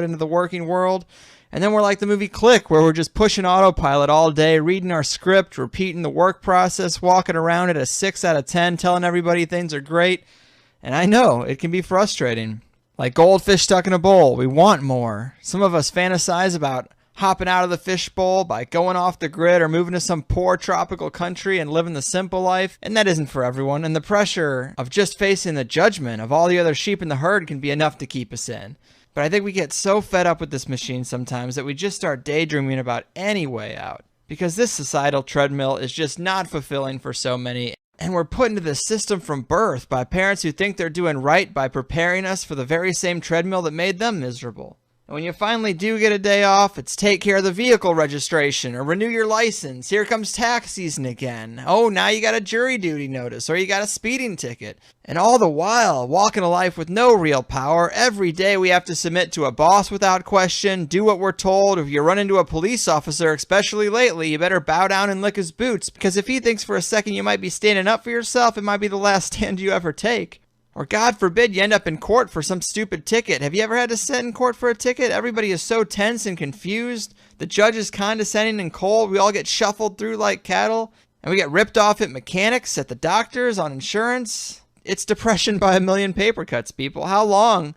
into the working world. And then we're like the movie Click, where we're just pushing autopilot all day, reading our script, repeating the work process, walking around at a 6 out of 10, telling everybody things are great. And I know it can be frustrating. Like goldfish stuck in a bowl, we want more. Some of us fantasize about hopping out of the fishbowl by going off the grid or moving to some poor tropical country and living the simple life. And that isn't for everyone. And the pressure of just facing the judgment of all the other sheep in the herd can be enough to keep us in. But I think we get so fed up with this machine sometimes that we just start daydreaming about any way out. Because this societal treadmill is just not fulfilling for so many. And we're put into this system from birth by parents who think they're doing right by preparing us for the very same treadmill that made them miserable. And when you finally do get a day off, it's take care of the vehicle registration or renew your license. Here comes tax season again. Oh, now you got a jury duty notice or you got a speeding ticket. And all the while, walking a life with no real power. Every day we have to submit to a boss without question, do what we're told. If you run into a police officer, especially lately, you better bow down and lick his boots. Because if he thinks for a second you might be standing up for yourself, it might be the last stand you ever take. Or God forbid you end up in court for some stupid ticket. Have you ever had to sit in court for a ticket? Everybody is so tense and confused. The judge is condescending and cold. We all get shuffled through like cattle. And we get ripped off at mechanics, at the doctors, on insurance. It's depression by a million paper cuts, people. How long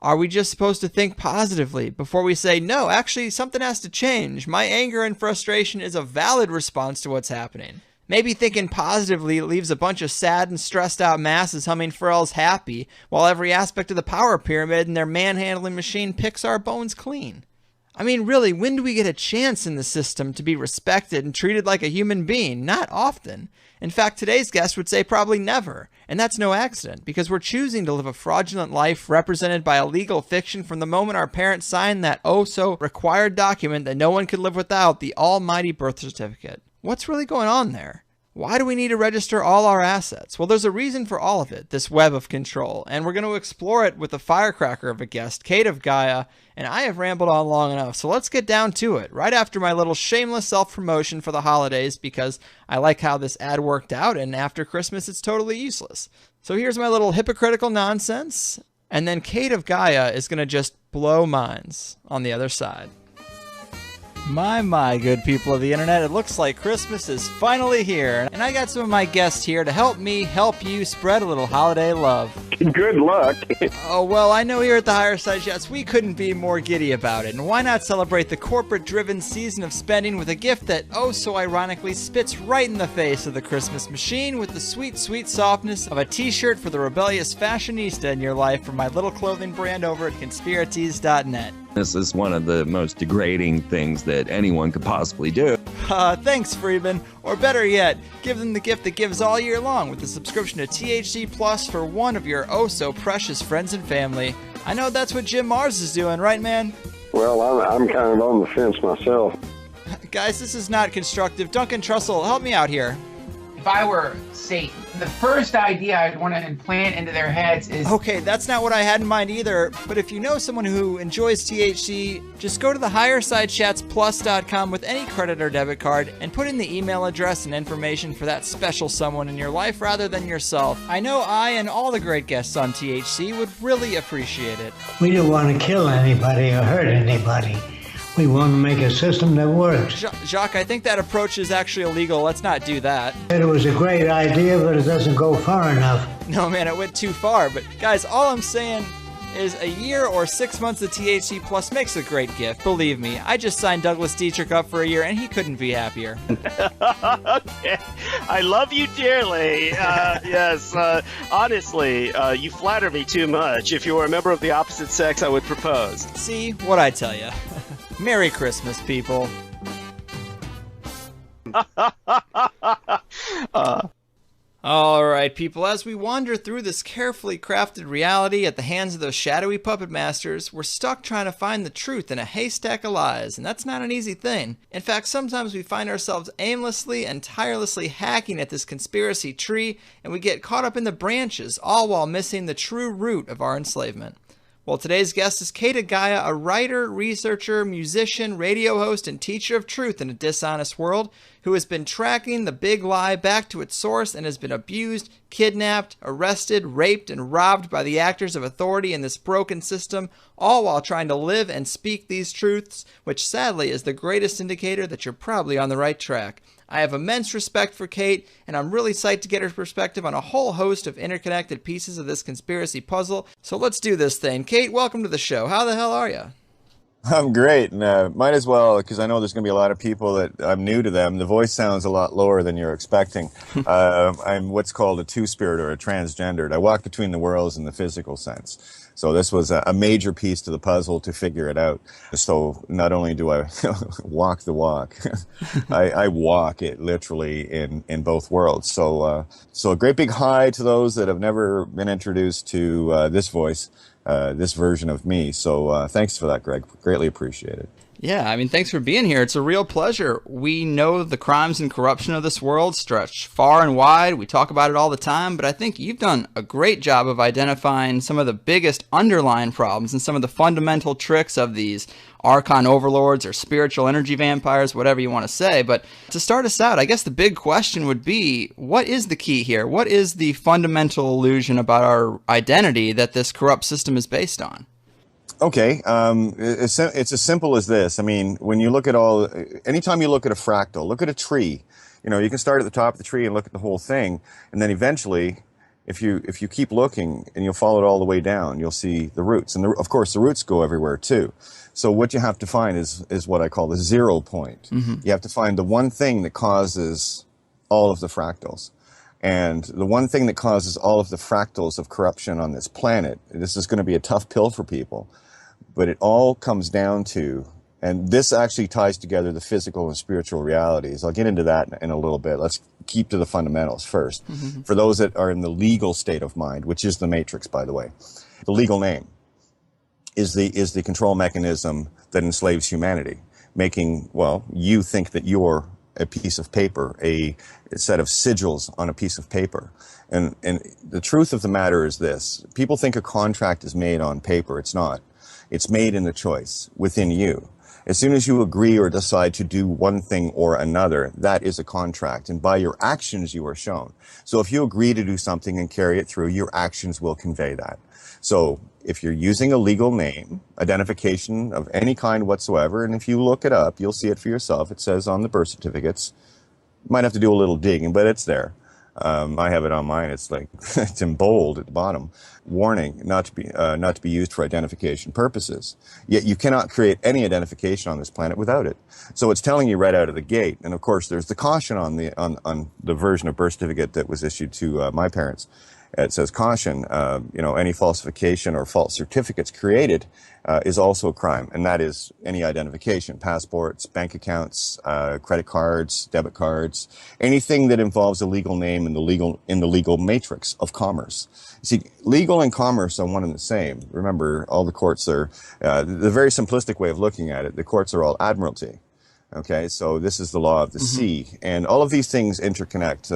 are we just supposed to think positively before we say, no, actually something has to change. My anger and frustration is a valid response to what's happening. Maybe thinking positively leaves a bunch of sad and stressed out masses humming Pharrell's Happy, while every aspect of the power pyramid and their manhandling machine picks our bones clean. I mean, really, when do we get a chance in the system to be respected and treated like a human being? Not often. In fact, today's guest would say probably never. And that's no accident, because we're choosing to live a fraudulent life represented by a legal fiction from the moment our parents signed that oh-so-required document that no one could live without, the almighty birth certificate. What's really going on there? Why do we need to register all our assets? Well, there's a reason for all of it, this web of control, and we're going to explore it with a firecracker of a guest, Kate of Gaia, and I have rambled on long enough, so let's get down to it, right after my little shameless self-promotion for the holidays, because I like how this ad worked out, and after Christmas it's totally useless. So here's my little hypocritical nonsense, and then Kate of Gaia is going to just blow minds on the other side. My, good people of the internet, it looks like Christmas is finally here, and I got some of my guests here to help me help you spread a little holiday love. Good luck. Oh, well, I know here at the Higher Side Chats we couldn't be more giddy about it, and why not celebrate the corporate-driven season of spending with a gift that, oh so ironically, spits right in the face of the Christmas machine with the sweet, sweet softness of a t-shirt for the rebellious fashionista in your life from my little clothing brand over at conspiratees.net. This is one of the most degrading things that anyone could possibly do. Thanks, Freeman. Or better yet, give them the gift that gives all year long with a subscription to THC Plus for one of your oh-so-precious friends and family. I know that's what Jim Mars is doing, right, man? Well, I'm kind of on the fence myself. Guys, this is not constructive. Duncan Trussell, help me out here. If I were Satan, the first idea I'd want to implant into their heads is... Okay, that's not what I had in mind either, but if you know someone who enjoys THC, just go to the HigherSideChatsPlus.com with any credit or debit card and put in the email address and information for that special someone in your life rather than yourself. I know I and all the great guests on THC would really appreciate it. We don't want to kill anybody or hurt anybody. We want to make a system that works. Jacques, I think that approach is actually illegal. Let's not do that. It was a great idea, but it doesn't go far enough. No, man, it went too far. But guys, all I'm saying is a year or 6 months of THC Plus makes a great gift. Believe me, I just signed Douglas Dietrich up for a year, and he couldn't be happier. Okay. I love you dearly. Yes, honestly, you flatter me too much. If you were a member of the opposite sex, I would propose. See, what'd I tell you? Merry Christmas, people. All right, people, as we wander through this carefully crafted reality at the hands of those shadowy puppet masters, we're stuck trying to find the truth in a haystack of lies, and that's not an easy thing. In fact, sometimes we find ourselves aimlessly and tirelessly hacking at this conspiracy tree, and we get caught up in the branches, all while missing the true root of our enslavement. Well, today's guest is Kate of Gaia, a writer, researcher, musician, radio host, and teacher of truth in a dishonest world who has been tracking the big lie back to its source and has been abused, kidnapped, arrested, raped, and robbed by the actors of authority in this broken system, all while trying to live and speak these truths, which sadly is the greatest indicator that you're probably on the right track. I have immense respect for Kate, and I'm really psyched to get her perspective on a whole host of interconnected pieces of this conspiracy puzzle. So let's do this thing. Kate, welcome to the show. How the hell are you? I'm great, and might as well, because I know there's going to be a lot of people that I'm new to them. The voice sounds a lot lower than you're expecting. I'm what's called a two-spirit or a transgendered. I walk between the worlds in the physical sense. So this was a major piece to the puzzle to figure it out. So not only do I walk the walk, I walk it literally in both worlds. So a great big hi to those that have never been introduced to this voice. This version of me. So thanks for that, Greg. Greatly appreciated. Yeah, I mean, thanks for being here. It's a real pleasure. We know the crimes and corruption of this world stretch far and wide. We talk about it all the time, but I think you've done a great job of identifying some of the biggest underlying problems and some of the fundamental tricks of these Archon overlords or spiritual energy vampires, whatever you want to say. But to start us out, I guess the big question would be, what is the key here? What is the fundamental illusion about our identity that this corrupt system is based on? Okay, it's as simple as this. I mean, when you look at anytime you look at a fractal, look at a tree. You know, you can start at the top of the tree and look at the whole thing, and then eventually, if you keep looking and you'll follow it all the way down, you'll see the roots. And of course, the roots go everywhere too. So what you have to find is what I call the 0 point. Mm-hmm. You have to find the one thing that causes all of the fractals. And the one thing that causes all of the fractals of corruption on this planet, this is going to be a tough pill for people, but it all comes down to, and this actually ties together the physical and spiritual realities. I'll get into that in a little bit. Let's keep to the fundamentals first. Mm-hmm. For those that are in the legal state of mind, which is the matrix, by the way, the legal name is the control mechanism that enslaves humanity, making, well, you think that you're a piece of paper, a set of sigils on a piece of paper. And the truth of the matter is this. People think a contract is made on paper. It's not. It's made in the choice within you. As soon as you agree or decide to do one thing or another, that is a contract. And by your actions, you are shown. So if you agree to do something and carry it through, your actions will convey that. So if you're using a legal name, identification of any kind whatsoever, and if you look it up, you'll see it for yourself. It says on the birth certificates. You might have to do a little digging, but it's there. I have it on mine. It's like it's in bold at the bottom. Warning: not to be used for identification purposes. Yet you cannot create any identification on this planet without it. So it's telling you right out of the gate. And of course, there's the caution on the version of birth certificate that was issued to my parents. It says caution, any falsification or false certificates created is also a crime, and that is any identification, passports, bank accounts, credit cards, debit cards, anything that involves a legal name in the legal matrix of commerce. You see, legal and commerce are one and the same. Remember, all the courts are, the very simplistic way of looking at it, the courts are all admiralty. Okay, so this is the law of the sea, and all of these things interconnect.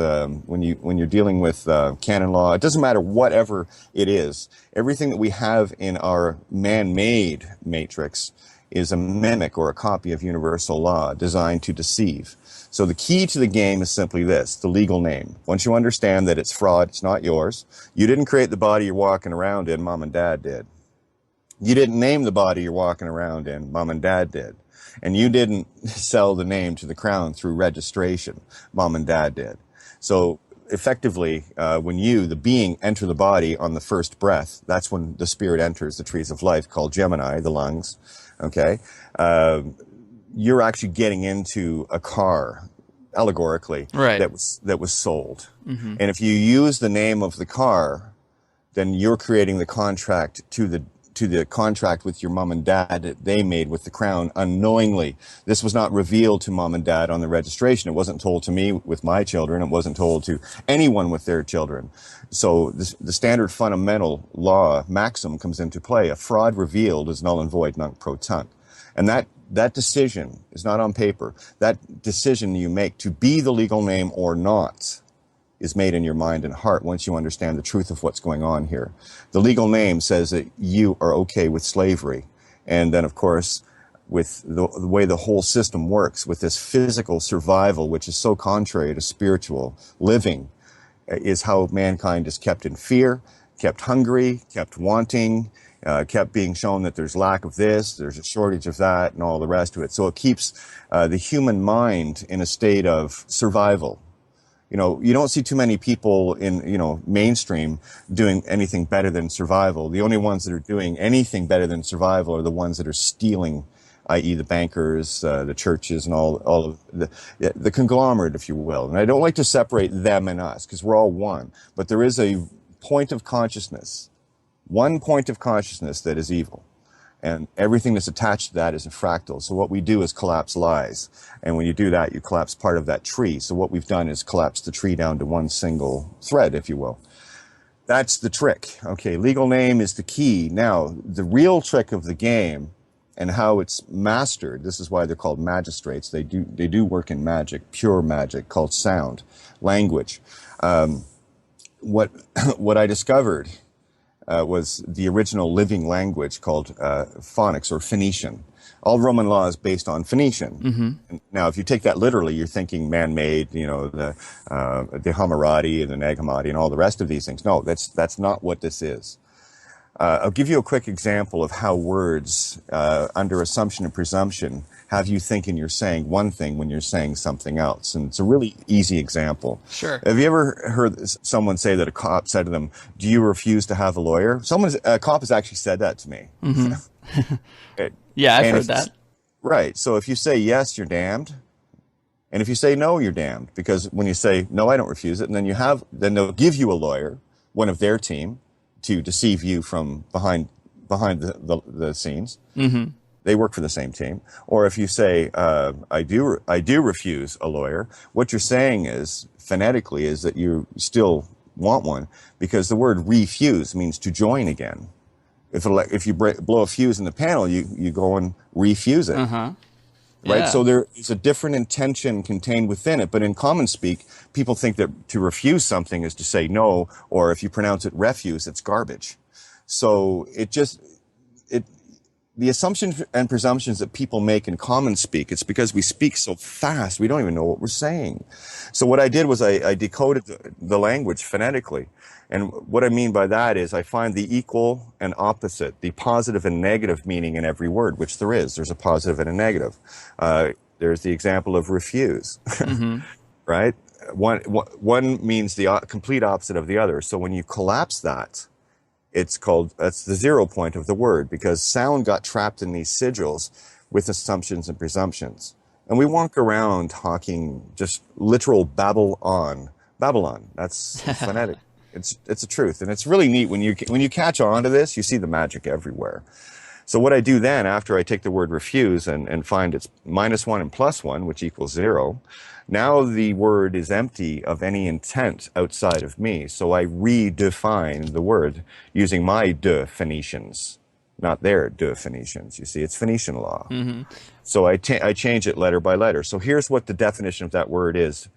When you're dealing with canon law, it doesn't matter whatever it is. Everything that we have in our man-made matrix is a mimic or a copy of universal law designed to deceive. So the key to the game is simply this: the legal name. Once you understand that it's fraud, it's not yours. You didn't create the body you're walking around in. Mom and Dad did. You didn't name the body you're walking around in. Mom and Dad did. And you didn't sell the name to the crown through registration. Mom and Dad did. So effectively, when you, the being, enter the body on the first breath, that's when the spirit enters the trees of life called Gemini, the lungs. Okay? You're actually getting into a car, allegorically, right, that was sold. Mm-hmm. And if you use the name of the car, then you're creating the contract to the contract with your mom and dad that they made with the crown unknowingly. This was not revealed to mom and dad on the registration. It wasn't told to me with my children. It wasn't told to anyone with their children. So the standard fundamental law maxim comes into play. A fraud revealed is null and void, nunc pro tunc. And that decision is not on paper. That decision you make to be the legal name or not is made in your mind and heart once you understand the truth of what's going on here. The legal name says that you are okay with slavery. And then, of course, with the way the whole system works, with this physical survival, which is so contrary to spiritual living, is how mankind is kept in fear, kept hungry, kept wanting, kept being shown that there's lack of this, there's a shortage of that, and all the rest of it. So it keeps the human mind in a state of survival. You know, you don't see too many people in, you know, mainstream doing anything better than survival. The only ones that are doing anything better than survival are the ones that are stealing, i.e. the bankers, the churches, and all of the conglomerate, if you will. And I don't like to separate them and us, because we're all one. But there is a point of consciousness, one point of consciousness that is evil. And everything that's attached to that is a fractal. So what we do is collapse lies. And when you do that, you collapse part of that tree. So what we've done is collapse the tree down to one single thread, if you will. That's the trick. Okay, legal name is the key. Now, the real trick of the game and how it's mastered, this is why they're called magistrates. They do work in magic, pure magic, called sound, language. What I discovered was the original living language called phonics or Phoenician. All Roman law is based on Phoenician. Mm-hmm. Now, if you take that literally, you're thinking man-made, you know, the Hammurabi and the Nag Hammadi and all the rest of these things. No, that's not what this is. I'll give you a quick example of how words, under assumption and presumption, have you thinking you're saying one thing when you're saying something else. And it's a really easy example. Sure. Have you ever heard someone say that a cop said to them, "Do you refuse to have a lawyer?" A cop has actually said that to me. Mm-hmm. Yeah, I've heard that. Right. So if you say yes, you're damned. And if you say no, you're damned. Because when you say, no, I don't refuse it, and then they'll give you a lawyer, one of their team, to deceive you from behind the scenes. Mm-hmm. They work for the same team. Or if you say, I do refuse a lawyer, what you're saying is, phonetically, is that you still want one, because the word refuse means to join again. If you blow a fuse in the panel, you go and refuse it. Uh-huh. Right? Yeah. So there is a different intention contained within it. But in common speak, people think that to refuse something is to say no, or if you pronounce it refuse, it's garbage. So the assumptions and presumptions that people make in common speak, it's because we speak so fast, we don't even know what we're saying. So what I did was I decoded the language phonetically. And what I mean by that is I find the equal and opposite, the positive and negative meaning in every word, which there is. There's a positive and a negative. There's the example of refuse, mm-hmm. Right? One means the complete opposite of the other. So when you collapse that, that's the 0 point of the word, because sound got trapped in these sigils with assumptions and presumptions. And we walk around talking just literal Babylon. That's phonetic. It's a truth. And it's really neat when you catch on to this, you see the magic everywhere. So what I do then, after I take the word refuse and find it's -1 and +1, which equals 0, now the word is empty of any intent outside of me. So I redefine the word using my definitions, not their definitions. You see, it's Phoenician law. Mm-hmm. So I change it letter by letter. So here's what the definition of that word is,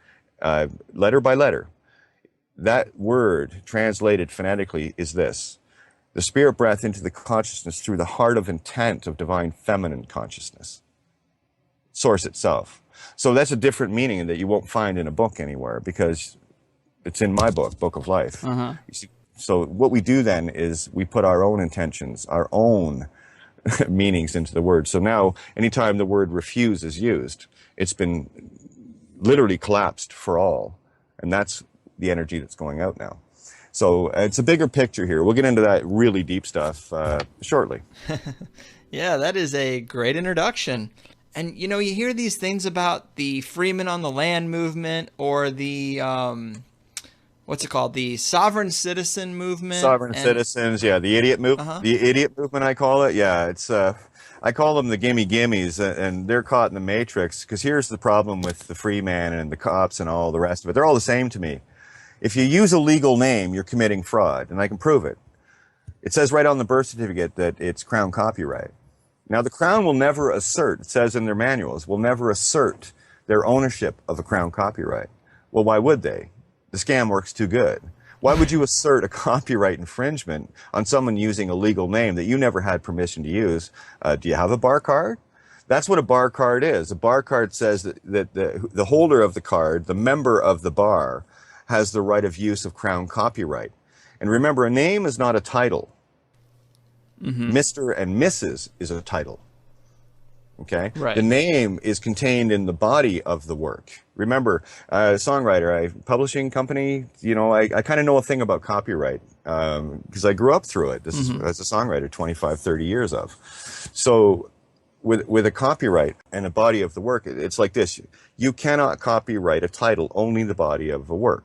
letter by letter. That word, translated phonetically, is this: the spirit breath into the consciousness through the heart of intent of divine feminine consciousness. Source itself. So that's a different meaning that you won't find in a book anywhere, because it's in my book of life. Uh-huh. You see, so what we do then is we put our own intentions, our own meanings into the word. So now, anytime the word refuse is used, it's been literally collapsed for all. And that's the energy that's going out now. So it's a bigger picture here. We'll get into that really deep stuff shortly. Yeah, that is a great introduction. And, you know, you hear these things about the Freemen on the Land movement, or the, what's it called? The sovereign citizen movement. Sovereign citizens, yeah. The idiot movement. Uh-huh. The idiot movement, I call it. Yeah, it's, I call them the gimmies, and they're caught in the matrix, because here's the problem with the free man and the cops and all the rest of it. They're all the same to me. If you use a legal name, you're committing fraud, and I can prove it. It says right on the birth certificate that it's Crown copyright. Now, the Crown will never assert, it says in their manuals, will never assert their ownership of a Crown copyright. Well, why would they? The scam works too good. Why would you assert a copyright infringement on someone using a legal name that you never had permission to use? Do you have a bar card? That's what a bar card is. A bar card says that the holder of the card, the member of the bar, has the right of use of Crown copyright. And remember, a name is not a title. Mr. and Mrs. is a title. Okay? Right. The name is contained in the body of the work. Remember, songwriter, publishing company, you know, I kind of know a thing about copyright because I grew up through it. This is as a songwriter, 25, 30 years of. So with a copyright and a body of the work, it's like this. You cannot copyright a title, only the body of a work.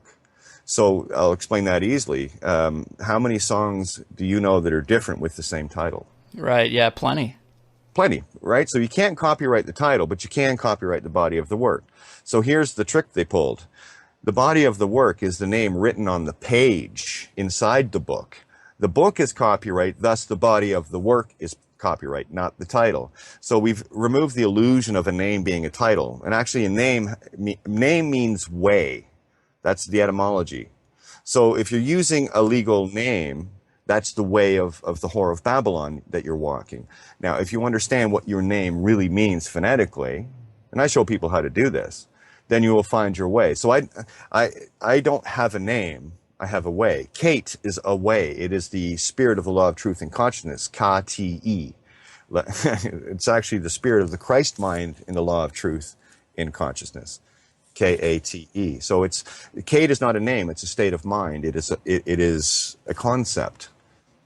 So I'll explain that easily. How many songs do you know that are different with the same title? Right. Yeah. Plenty. Plenty, right? So you can't copyright the title, but you can copyright the body of the work. So here's the trick they pulled. The body of the work is the name written on the page inside the book. The book is copyright, thus the body of the work is copyright, not the title. So we've removed the illusion of a name being a title. And actually a name means way. That's the etymology. So if you're using a legal name, that's the way of the Whore of Babylon that you're walking. Now, if you understand what your name really means phonetically, and I show people how to do this, then you will find your way. So I don't have a name, I have a way. Kate is a way. It is the spirit of the law of truth and consciousness, K-T-E. It's actually the spirit of the Christ mind in the law of truth in consciousness. K-A-T-E. So Kate is not a name, it's a state of mind. It is a concept,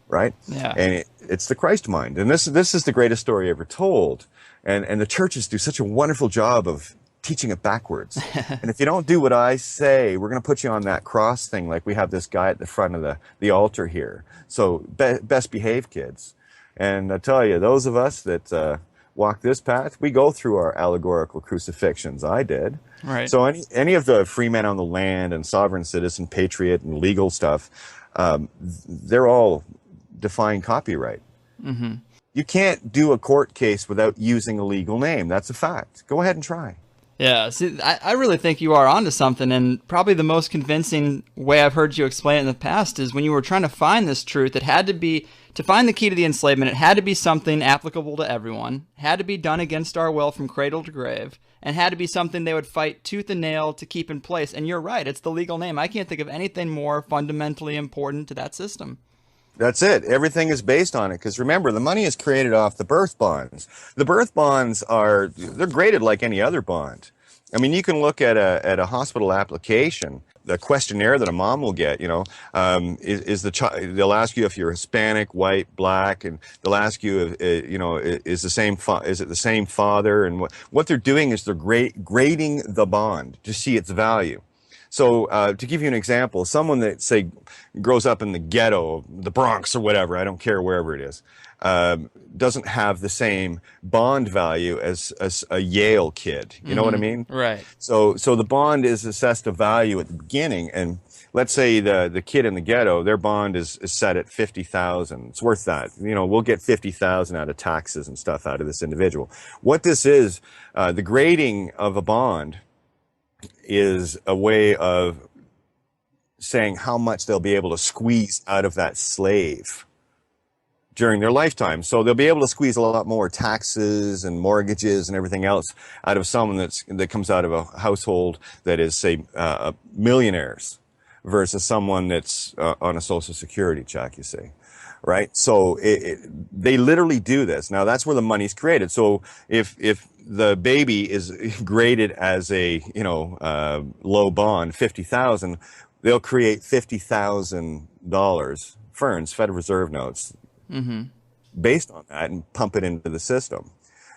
right? Yeah. And it's the Christ mind. And this is the greatest story ever told. And the churches do such a wonderful job of teaching it backwards. And if you don't do what I say, we're going to put you on that cross thing like we have this guy at the front of the altar here. So best behave, kids. And I tell you, those of us that walk this path, we go through our allegorical crucifixions. I did. Right. So any of the free men on the land and sovereign citizen, patriot, and legal stuff, they're all defying copyright. You can't do a court case without using a legal name. That's a fact. Go ahead and try. Yeah, see, I really think you are onto something, and probably the most convincing way I've heard you explain it in the past is when you were trying to find this truth, it had to be, to find the key to the enslavement, it had to be something applicable to everyone, had to be done against our will from cradle to grave, and had to be something they would fight tooth and nail to keep in place. And you're right, it's the legal name. I can't think of anything more fundamentally important to that system. That's it. Everything is based on it. Because remember, the money is created off the birth bonds. The birth bonds they're graded like any other bond. I mean, you can look at a hospital application, the questionnaire that a mom will get, you know, they'll ask you if you're Hispanic, white, black, and they'll ask you if, you know, is it the same father? And what they're doing is they're grading the bond to see its value. So to give you an example, someone that, say, grows up in the ghetto, the Bronx or whatever, I don't care wherever it is, doesn't have the same bond value as a Yale kid. You know what I mean? Right. So the bond is assessed a value at the beginning, and let's say the kid in the ghetto, their bond is set at $50,000. It's worth that. You know, we'll get $50,000 out of taxes and stuff out of this individual. What this is, the grading of a bond is a way of saying how much they'll be able to squeeze out of that slave during their lifetime. So they'll be able to squeeze a lot more taxes and mortgages and everything else out of someone that comes out of a household that is, say, millionaires versus someone that's on a Social Security check, you see. Right? So they literally do this. Now that's where the money's created. So if the baby is graded as a, you know, low bond, 50,000, they'll create $50,000 ferns, Federal Reserve notes, based on that and pump it into the system.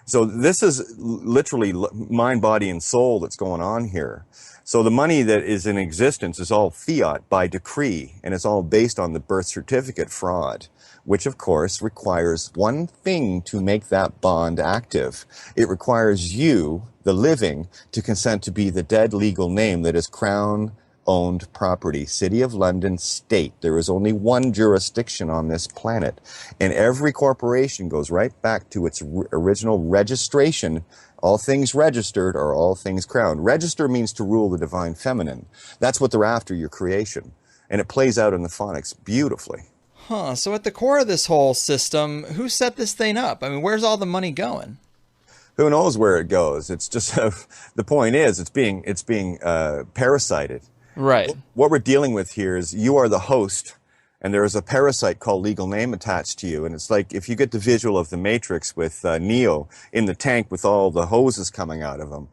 So this is literally mind, body, and soul that's going on here. So the money that is in existence is all fiat by decree, and it's all based on the birth certificate fraud, which of course requires one thing to make that bond active. It requires you, the living, to consent to be the dead legal name that is Crown-owned property, City of London, state. There is only one jurisdiction on this planet, and every corporation goes right back to its original registration. All things registered are all things crowned. Register means to rule the divine feminine. That's what they're after, your creation. And it plays out in the phonics beautifully. So at the core of this whole system, who set this thing up? I mean, where's all the money going? Who knows where it goes? It's just the point is it's being parasited. Right. What we're dealing with here is you are the host, and there is a parasite called legal name attached to you. And it's like if you get the visual of the Matrix with Neo in the tank with all the hoses coming out of him,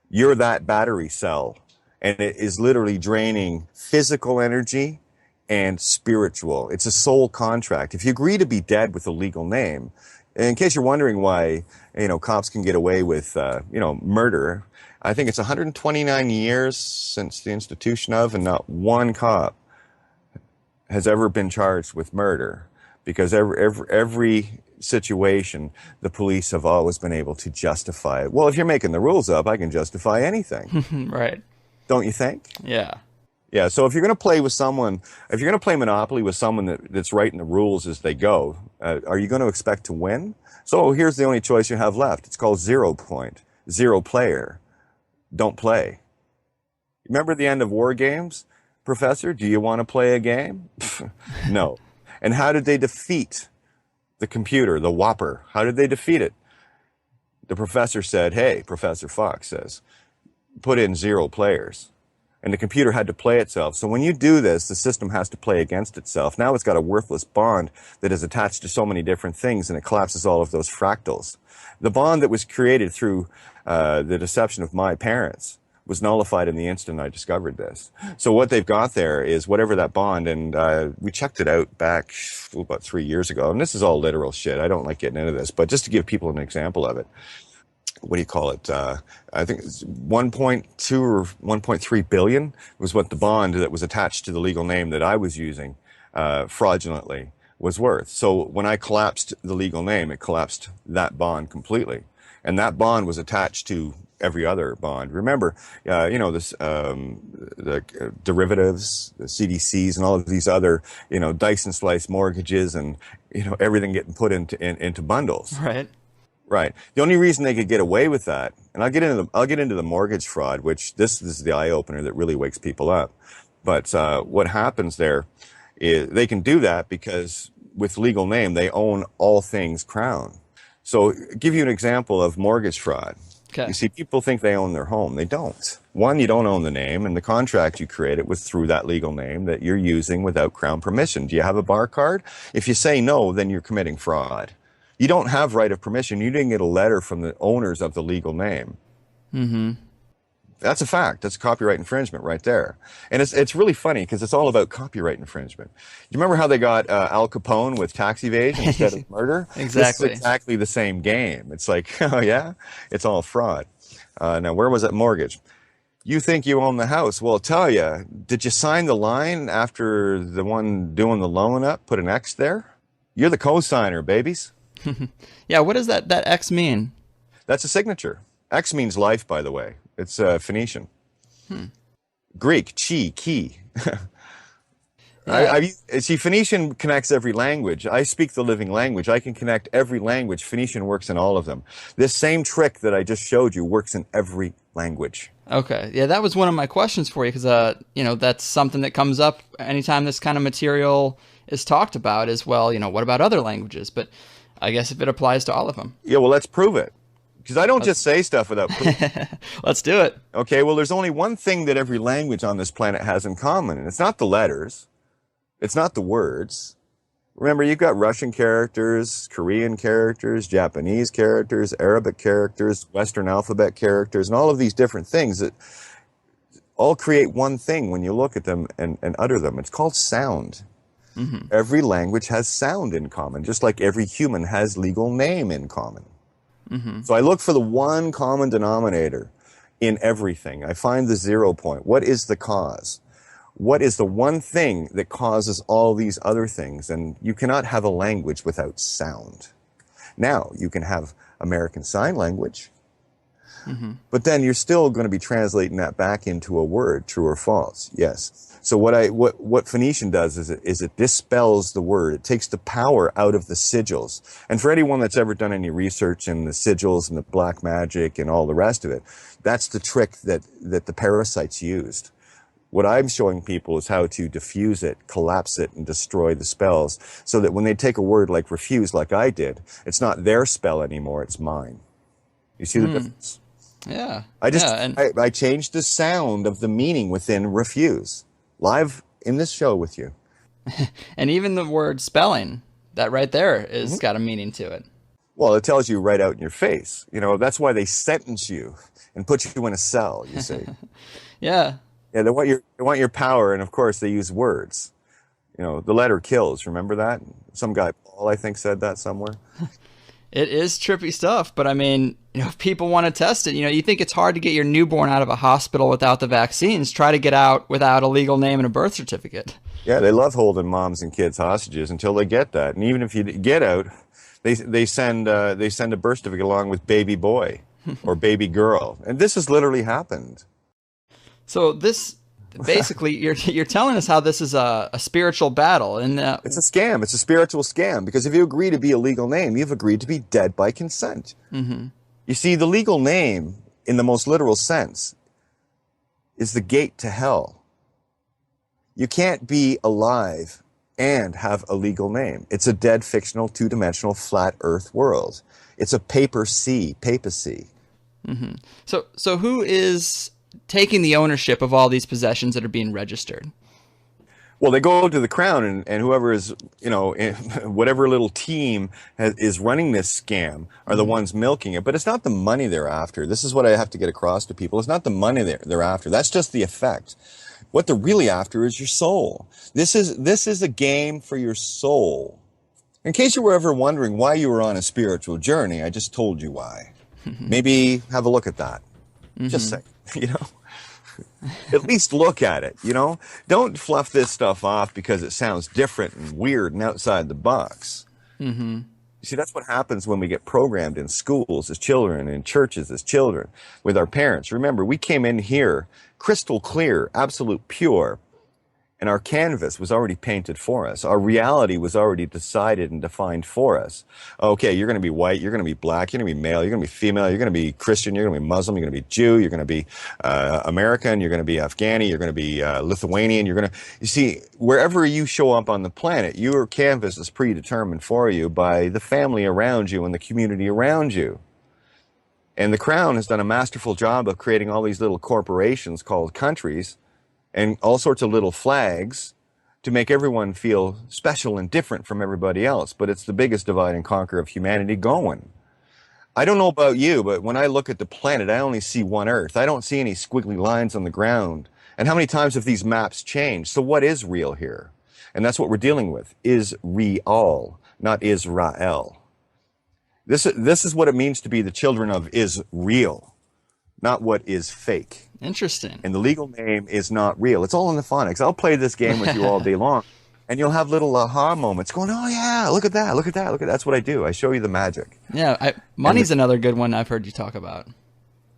you're that battery cell, and it is literally draining physical energy and spiritual. It's a soul contract. If you agree to be dead with a legal name, in case you're wondering why, cops can get away with, murder, I think it's 129 years since the institution of, and not one cop has ever been charged with murder, because every situation, the police have always been able to justify it. Well, if you're making the rules up, I can justify anything. Right. Don't you think? Yeah. Yeah, so if you're going to play with someone, if you're going to play Monopoly with someone that's writing the rules as they go, are you going to expect to win? So here's the only choice you have left. It's called 0 point. 0 player. Don't play. Remember the end of War Games? Professor, do you want to play a game? No. And how did they defeat the computer, the Whopper? How did they defeat it? The professor said, hey, Professor Fox says, put in 0 players. And the computer had to play itself. So when you do this, the system has to play against itself. Now it's got a worthless bond that is attached to so many different things, and it collapses all of those fractals. The bond that was created through the deception of my parents was nullified in the instant I discovered this. So what they've got there is whatever that bond, and we checked it out back about 3 years ago, and this is all literal shit. I don't like getting into this, but just to give people an example of it. What do you call it? I think it's 1.2 or 1.3 billion was what the bond that was attached to the legal name that I was using fraudulently was worth. So when I collapsed the legal name, it collapsed that bond completely. And that bond was attached to every other bond. Remember, the derivatives, the CDCs, and all of these other, Dyson slice mortgages, and everything getting put into bundles. Right. Right. The only reason they could get away with that, and I'll get into the mortgage fraud, which this is the eye opener that really wakes people up. But what happens there is they can do that because with legal name they own all things Crown. So give you an example of mortgage fraud. Okay. You see, people think they own their home. They don't. One, you don't own the name, and the contract you created was through that legal name that you're using without Crown permission. Do you have a bar card? If you say no, then you're committing fraud. You don't have right of permission. You didn't get a letter from the owners of the legal name. Mm-hmm. That's a fact. That's copyright infringement right there. And it's really funny because it's all about copyright infringement. You remember how they got Al Capone with tax evasion instead of murder? Exactly. This is exactly the same game. It's like, oh yeah, it's all fraud. Now, where was that mortgage? You think you own the house. Well, I'll tell you, did you sign the line after the one doing the loan up put an X there? You're the co-signer, babies. Yeah, what does that X mean? That's a signature. X means life, by the way. It's Phoenician. Greek, chi, ki. See, Phoenician connects every language. I speak the living language. I can connect every language. Phoenician works in all of them. This same trick that I just showed you works in every language. Okay. Yeah, that was one of my questions for you because, that's something that comes up anytime this kind of material is talked about as well. What about other languages? But I guess if it applies to all of them. Yeah, well, let's prove it. Because I don't just say stuff without proof. Let's do it. Okay, well, there's only one thing that every language on this planet has in common, and it's not the letters. It's not the words. Remember, you've got Russian characters, Korean characters, Japanese characters, Arabic characters, Western alphabet characters, and all of these different things that all create one thing when you look at them and utter them. It's called sound. Mm-hmm. Every language has sound in common, just like every human has legal name in common. Mm-hmm. So I look for the one common denominator in everything. I find the 0 point. What is the cause? What is the one thing that causes all these other things? And you cannot have a language without sound. Now, you can have American Sign Language, but then you're still going to be translating that back into a word, true or false. Yes. So what Phoenician does is it dispels the word. It takes the power out of the sigils. And for anyone that's ever done any research in the sigils and the black magic and all the rest of it, that's the trick that the parasites used. What I'm showing people is how to diffuse it, collapse it, and destroy the spells so that when they take a word like refuse, like I did, it's not their spell anymore, it's mine. You see the difference? Yeah. I changed the sound of the meaning within refuse. Live in this show with you. And even the word spelling, that right there is got a meaning to it. Well, it tells you right out in your face. You know, that's why they sentence you and put you in a cell, you see. Yeah. Yeah, they want your power, and of course they use words. You know, the letter kills, remember that? Some guy, Paul, I think, said that somewhere. It is trippy stuff, but I mean, you know, if people want to test it, you know, you think it's hard to get your newborn out of a hospital without the vaccines, try to get out without a legal name and a birth certificate. Yeah, they love holding moms and kids hostages until they get that. And even if you get out, they send a birth certificate along with baby boy or baby girl. And this has literally happened. So this, basically, you're telling us how this is a spiritual battle. And it's a scam. It's a spiritual scam. Because if you agree to be a legal name, you've agreed to be dead by consent. You see, the legal name, in the most literal sense, is the gate to hell. You can't be alive and have a legal name. It's a dead, fictional, two-dimensional, flat earth world. It's a papacy. So who is taking the ownership of all these possessions that are being registered? Well, they go to the crown, and whoever is, you know, whatever little team is running this scam are the ones milking it. But it's not the money they're after. This is what I have to get across to people. It's not the money they're after. That's just the effect. What they're really after is your soul. This is a game for your soul. In case you were ever wondering why you were on a spiritual journey, I just told you why. Maybe have a look at that. Just say, you know. At least look at it, you know. Don't fluff this stuff off because it sounds different and weird and outside the box. You see, that's what happens when we get programmed in schools as children, in churches as children, with our parents. Remember, we came in here crystal clear, absolute pure, and our canvas was already painted for us. Our reality was already decided and defined for us. Okay, you're going to be white, you're going to be black, you're going to be male, you're going to be female, you're going to be Christian, you're going to be Muslim, you're going to be Jew, you're going to be American, you're going to be Afghani, you're going to be Lithuanian, you see, wherever you show up on the planet, your canvas is predetermined for you by the family around you and the community around you. And the Crown has done a masterful job of creating all these little corporations called countries and all sorts of little flags to make everyone feel special and different from everybody else. But it's the biggest divide and conquer of humanity going. I don't know about you, but when I look at the planet, I only see one Earth. I don't see any squiggly lines on the ground. And how many times have these maps changed? So what is real here? And that's what we're dealing with. Is real, not Israel. This is what it means to be the children of Israel, not what is fake. Interesting. And the legal name is not real. It's all in the phonics. I'll play this game with you all day long, and you'll have little aha moments going, oh, yeah, look at that, look at that, look at that. That's what I do. I show you the magic. Yeah, money's another good one I've heard you talk about.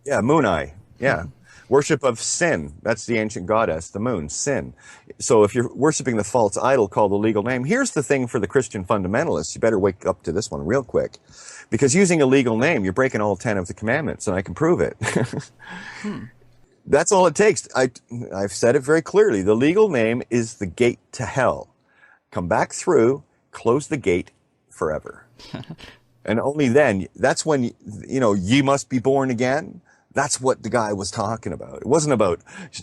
Yeah, moon eye. Yeah. Worship of sin. That's the ancient goddess, the moon, sin. So if you're worshiping the false idol called the legal name, here's the thing for the Christian fundamentalists. You better wake up to this one real quick. Because using a legal name, you're breaking all 10 of the commandments, and I can prove it. That's all it takes. I've said it very clearly. The legal name is the gate to hell. Come back through, close the gate forever. And only then, that's when, you know, ye must be born again. That's what the guy was talking about. It wasn't about,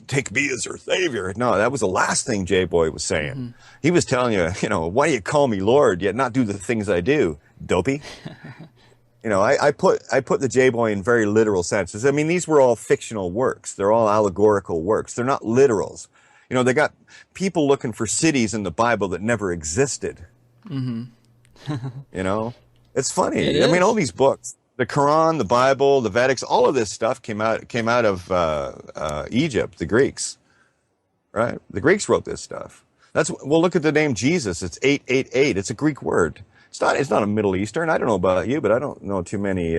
take me as your savior. No, that was the last thing J-Boy was saying. He was telling you, you know, why do you call me Lord, yet not do the things I do, dopey? You know, I put the J-Boy in very literal senses. I mean, these were all fictional works. They're all allegorical works. They're not literals. You know, they got people looking for cities in the Bible that never existed. You know, it's funny. I mean, all these books, the Quran, the Bible, the Vedics, all of this stuff came out of Egypt, the Greeks, right? The Greeks wrote this stuff. Well, look at the name Jesus. It's 888. It's a Greek word. It's not a Middle Eastern. I don't know about you, but I don't know too many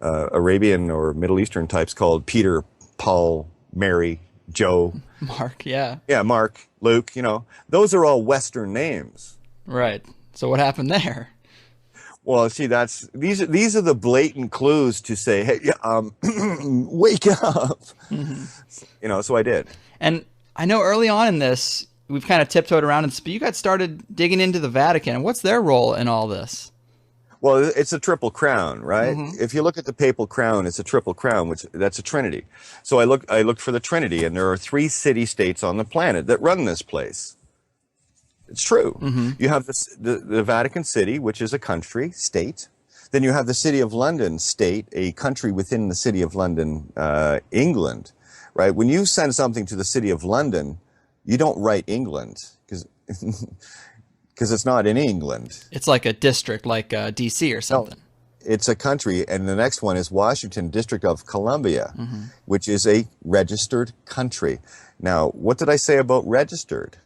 Arabian or Middle Eastern types called Peter, Paul, Mary, Joe. Mark, yeah. Yeah, Mark, Luke, you know. Those are all Western names. Right. So what happened there? Well, see, these are the blatant clues to say, hey, wake up. You know, so I did. And I know early on in this, we've kind of tiptoed around, but you got started digging into the Vatican. What's their role in all this? Well, it's a triple crown, right? If you look at the papal crown, it's a triple crown, which that's a trinity. So I looked for the trinity, and there are 3 city-states on the planet that run this place. It's true. You have the Vatican City, which is a country, state. Then you have the City of London, state, a country within the City of London, England, right? When you send something to the City of London, you don't write England, because it's not in England. It's like a district, like D.C. or something. No, it's a country, and the next one is Washington, District of Columbia, which is a registered country. Now, what did I say about registered?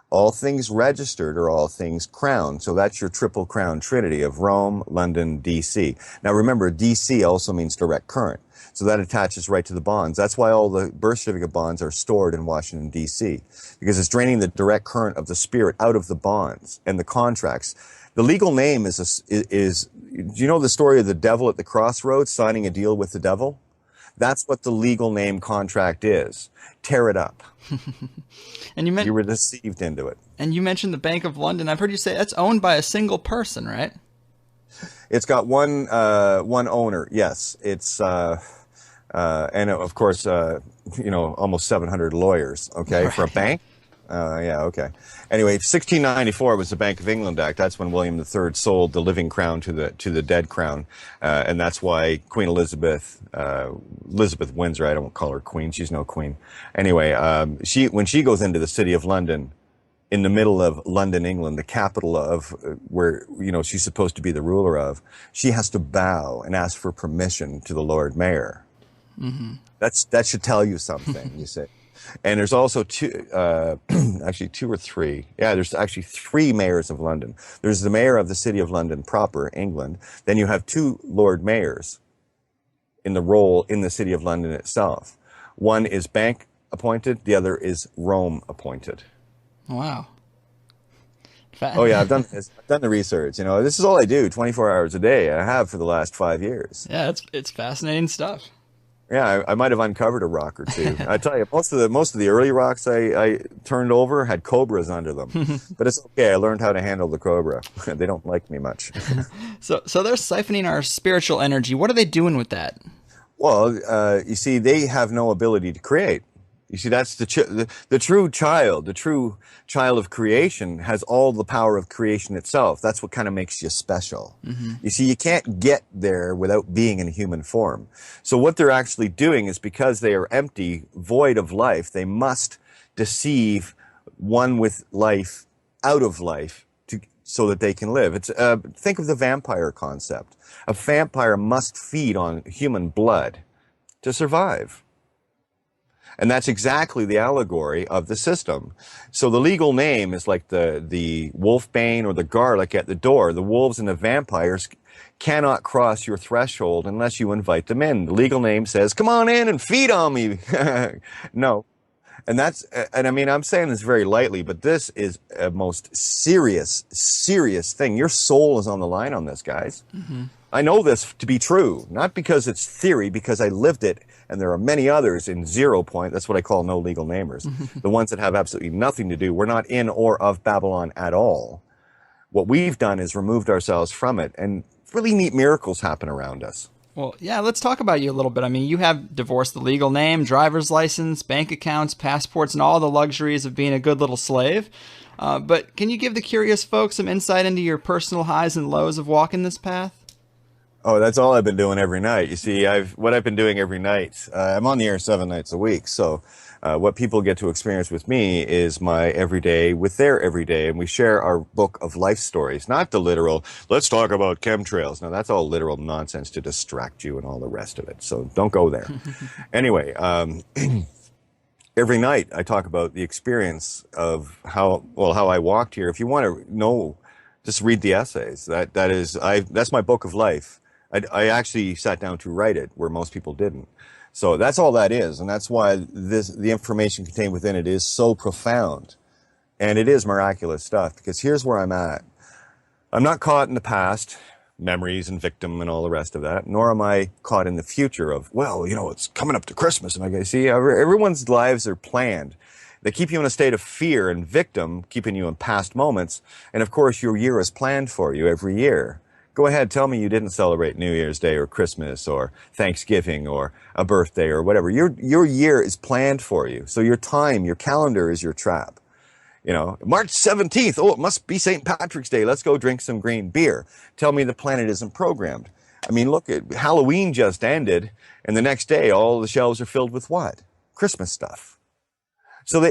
All things registered are all things crowned. So that's your triple crown trinity of Rome, London, D.C. Now remember, D.C. also means direct current. So that attaches right to the bonds. That's why all the birth certificate bonds are stored in Washington, D.C. Because it's draining the direct current of the spirit out of the bonds and the contracts. The legal name is do you know the story of the devil at the crossroads signing a deal with the devil? That's what the legal name contract is. Tear it up. And you were deceived into it. And you mentioned the Bank of London. I've heard you say that's owned by a single person, right? It's got one owner. Yes, it's and of course almost 700 lawyers. Okay, right. For a bank. Yeah, okay. Anyway, 1694 was the Bank of England Act. That's when William III sold the living crown to the dead crown, and that's why Queen Elizabeth Windsor. I don't call her queen; she's no queen. Anyway, when she goes into the City of London, in the middle of London, England, the capital of where she's supposed to be the ruler of, she has to bow and ask for permission to the Lord Mayor. That should tell you something. You say. And there's also two or three. Yeah, there's actually 3 mayors of London. There's the mayor of the City of London proper, England. Then you have 2 Lord Mayors in the role in the City of London itself. One is bank appointed, the other is Rome appointed. Wow. Oh yeah, I've done the research. This is all I do, 24 hours a day. I have for the last 5 years. Yeah, it's fascinating stuff. Yeah, I might have uncovered a rock or two. I tell you, most of the early rocks I turned over had cobras under them, but it's okay. I learned how to handle the cobra. They don't like me much. So they're siphoning our spiritual energy. What are they doing with that? Well, you see, they have no ability to create. You see, that's the true child. The true child of creation has all the power of creation itself. That's what kind of makes you special. You see, you can't get there without being in human form. So what they're actually doing is, because they are empty, void of life, they must deceive one with life out of life so that they can live. Think of the vampire concept. A vampire must feed on human blood to survive. And that's exactly the allegory of the system. So the legal name is like the wolfbane or the garlic at the door. The wolves and the vampires cannot cross your threshold unless you invite them in. The legal name says, come on in and feed on me. No. And I mean, I'm saying this very lightly, but this is a most serious thing. Your soul is on the line on this, guys. I know this to be true, not because it's theory, because I lived it. And there are many others in 0 point. That's what I call no legal namers. The ones that have absolutely nothing to do. We're not in or of Babylon at all. What we've done is removed ourselves from it. And really neat miracles happen around us. Well, yeah, let's talk about you a little bit. I mean, you have divorced the legal name, driver's license, bank accounts, passports, and all the luxuries of being a good little slave. But can you give the curious folks some insight into your personal highs and lows of walking this path? Oh, that's all I've been doing every night. You see, what I've been doing every night, I'm on the air 7 nights a week. So what people get to experience with me is my everyday with their everyday. And we share our book of life stories, not the literal, let's talk about chemtrails. No, that's all literal nonsense to distract you and all the rest of it. So don't go there. Anyway, every night I talk about the experience of how I walked here. If you want to know, just read the essays. That's my book of life. I actually sat down to write it, where most people didn't. So that's all that is, and that's why the information contained within it is so profound. And it is miraculous stuff, because here's where I'm at. I'm not caught in the past, memories and victim and all the rest of that, nor am I caught in the future of, it's coming up to Christmas, and I see everyone's lives are planned. They keep you in a state of fear and victim, keeping you in past moments, and of course your year is planned for you every year. Go ahead, tell me you didn't celebrate New Year's Day or Christmas or Thanksgiving or a birthday or whatever. Your year is planned for you. So your time, your calendar is your trap. You know, March 17th. Oh, it must be St. Patrick's Day. Let's go drink some green beer. Tell me the planet isn't programmed. I mean, look, Halloween just ended, and the next day all the shelves are filled with what? Christmas stuff. So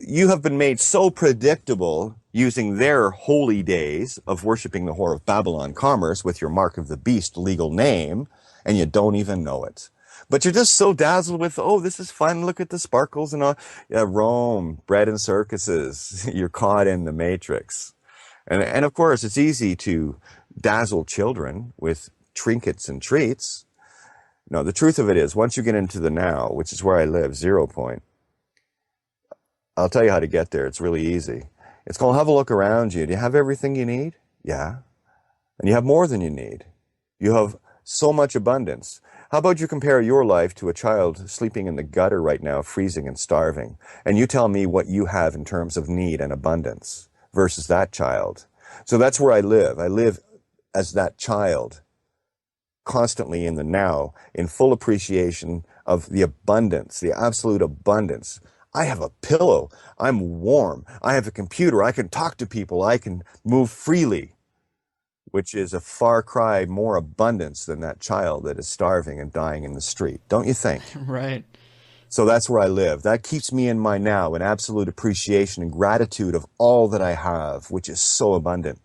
you have been made so predictable using their holy days of worshiping the whore of Babylon commerce with your mark of the beast legal name, and you don't even know it. But you're just so dazzled with, oh, this is fun. Look at the sparkles and all. Yeah, Rome, bread and circuses. You're caught in the matrix. And of course, it's easy to dazzle children with trinkets and treats. No, the truth of it is, once you get into the now, which is where I live, 0 point, I'll tell you how to get there. It's really easy. It's called have a look around you. Do you have everything you need? Yeah. And you have more than you need. You have so much abundance. How about you compare your life to a child sleeping in the gutter right now, freezing and starving, and you tell me what you have in terms of need and abundance versus that child. So that's where I live. I live as that child, constantly in the now, in full appreciation of the abundance, the absolute abundance. I have a pillow. I'm warm. I have a computer. I can talk to people. I can move freely, which is a far cry more abundance than that child that is starving and dying in the street. Don't you think? Right. So that's where I live. That keeps me in my now, in absolute appreciation and gratitude of all that I have, which is so abundant.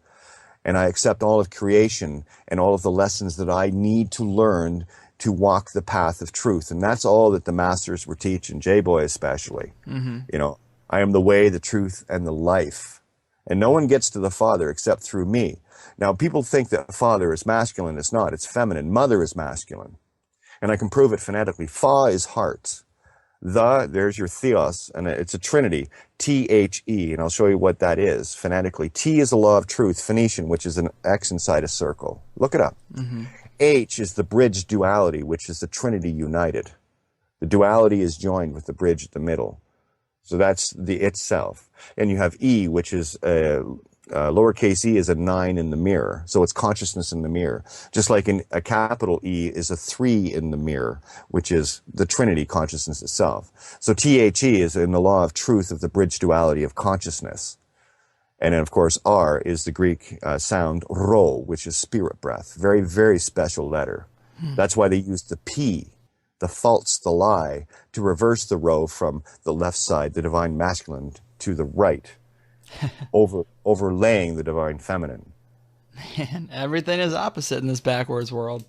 And I accept all of creation and all of the lessons that I need to learn to walk the path of truth. And that's all that the masters were teaching, J-Boy especially. Mm-hmm. You know, I am the way, the truth, and the life. And no one gets to the Father except through me. Now, people think that Father is masculine. It's not. It's feminine. Mother is masculine. And I can prove it phonetically. Fa is heart. There's your theos, and it's a trinity, T-H-E, and I'll show you what that is phonetically. T is the law of truth, Phoenician, which is an X inside a circle. Look it up. Mm-hmm. H is the bridge duality, which is the trinity united. The duality is joined with the bridge at the middle. So that's the itself. And you have E, which is lowercase e is a 9 in the mirror. So it's consciousness in the mirror. Just like a capital E is a 3 in the mirror, which is the Trinity consciousness itself. So THE is in the law of truth of the bridge duality of consciousness. And then, of course, R is the Greek sound rho, which is spirit breath. Very, very special letter. That's why they use the P, the false, the lie, to reverse the rho from the left side, the divine masculine, to the right. Overlaying the divine feminine. Man, everything is opposite in this backwards world.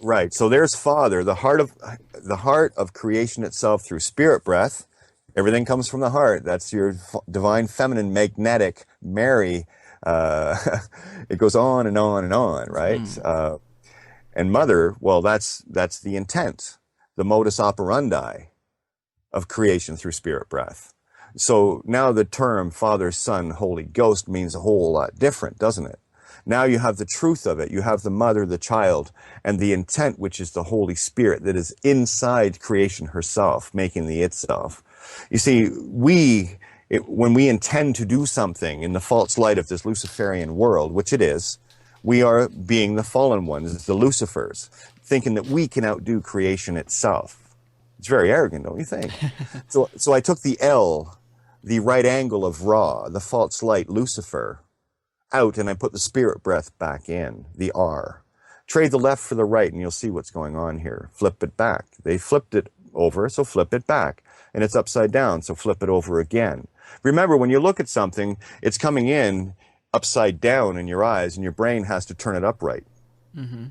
Right. So there's Father, the heart of creation itself through spirit breath. Everything comes from the heart. That's your divine feminine, magnetic Mary. It goes on and on and on, right? And Mother, well, that's the intent, the modus operandi of creation through spirit breath. So now the term Father, Son, Holy Ghost means a whole lot different, doesn't it? Now you have the truth of it. You have the mother, the child, and the intent, which is the Holy Spirit that is inside creation herself, making the itself. You see, when we intend to do something in the false light of this Luciferian world, which it is, we are being the fallen ones, the Lucifers, thinking that we can outdo creation itself. It's very arrogant, don't you think? So I took the L, the right angle of Ra, the false light, Lucifer, out, and I put the spirit breath back in, the R. Trade the left for the right, and you'll see what's going on here. Flip it back. They flipped it over, so flip it back. And it's upside down, so flip it over again. Remember, when you look at something, it's coming in upside down in your eyes, and your brain has to turn it upright. Mm-hmm.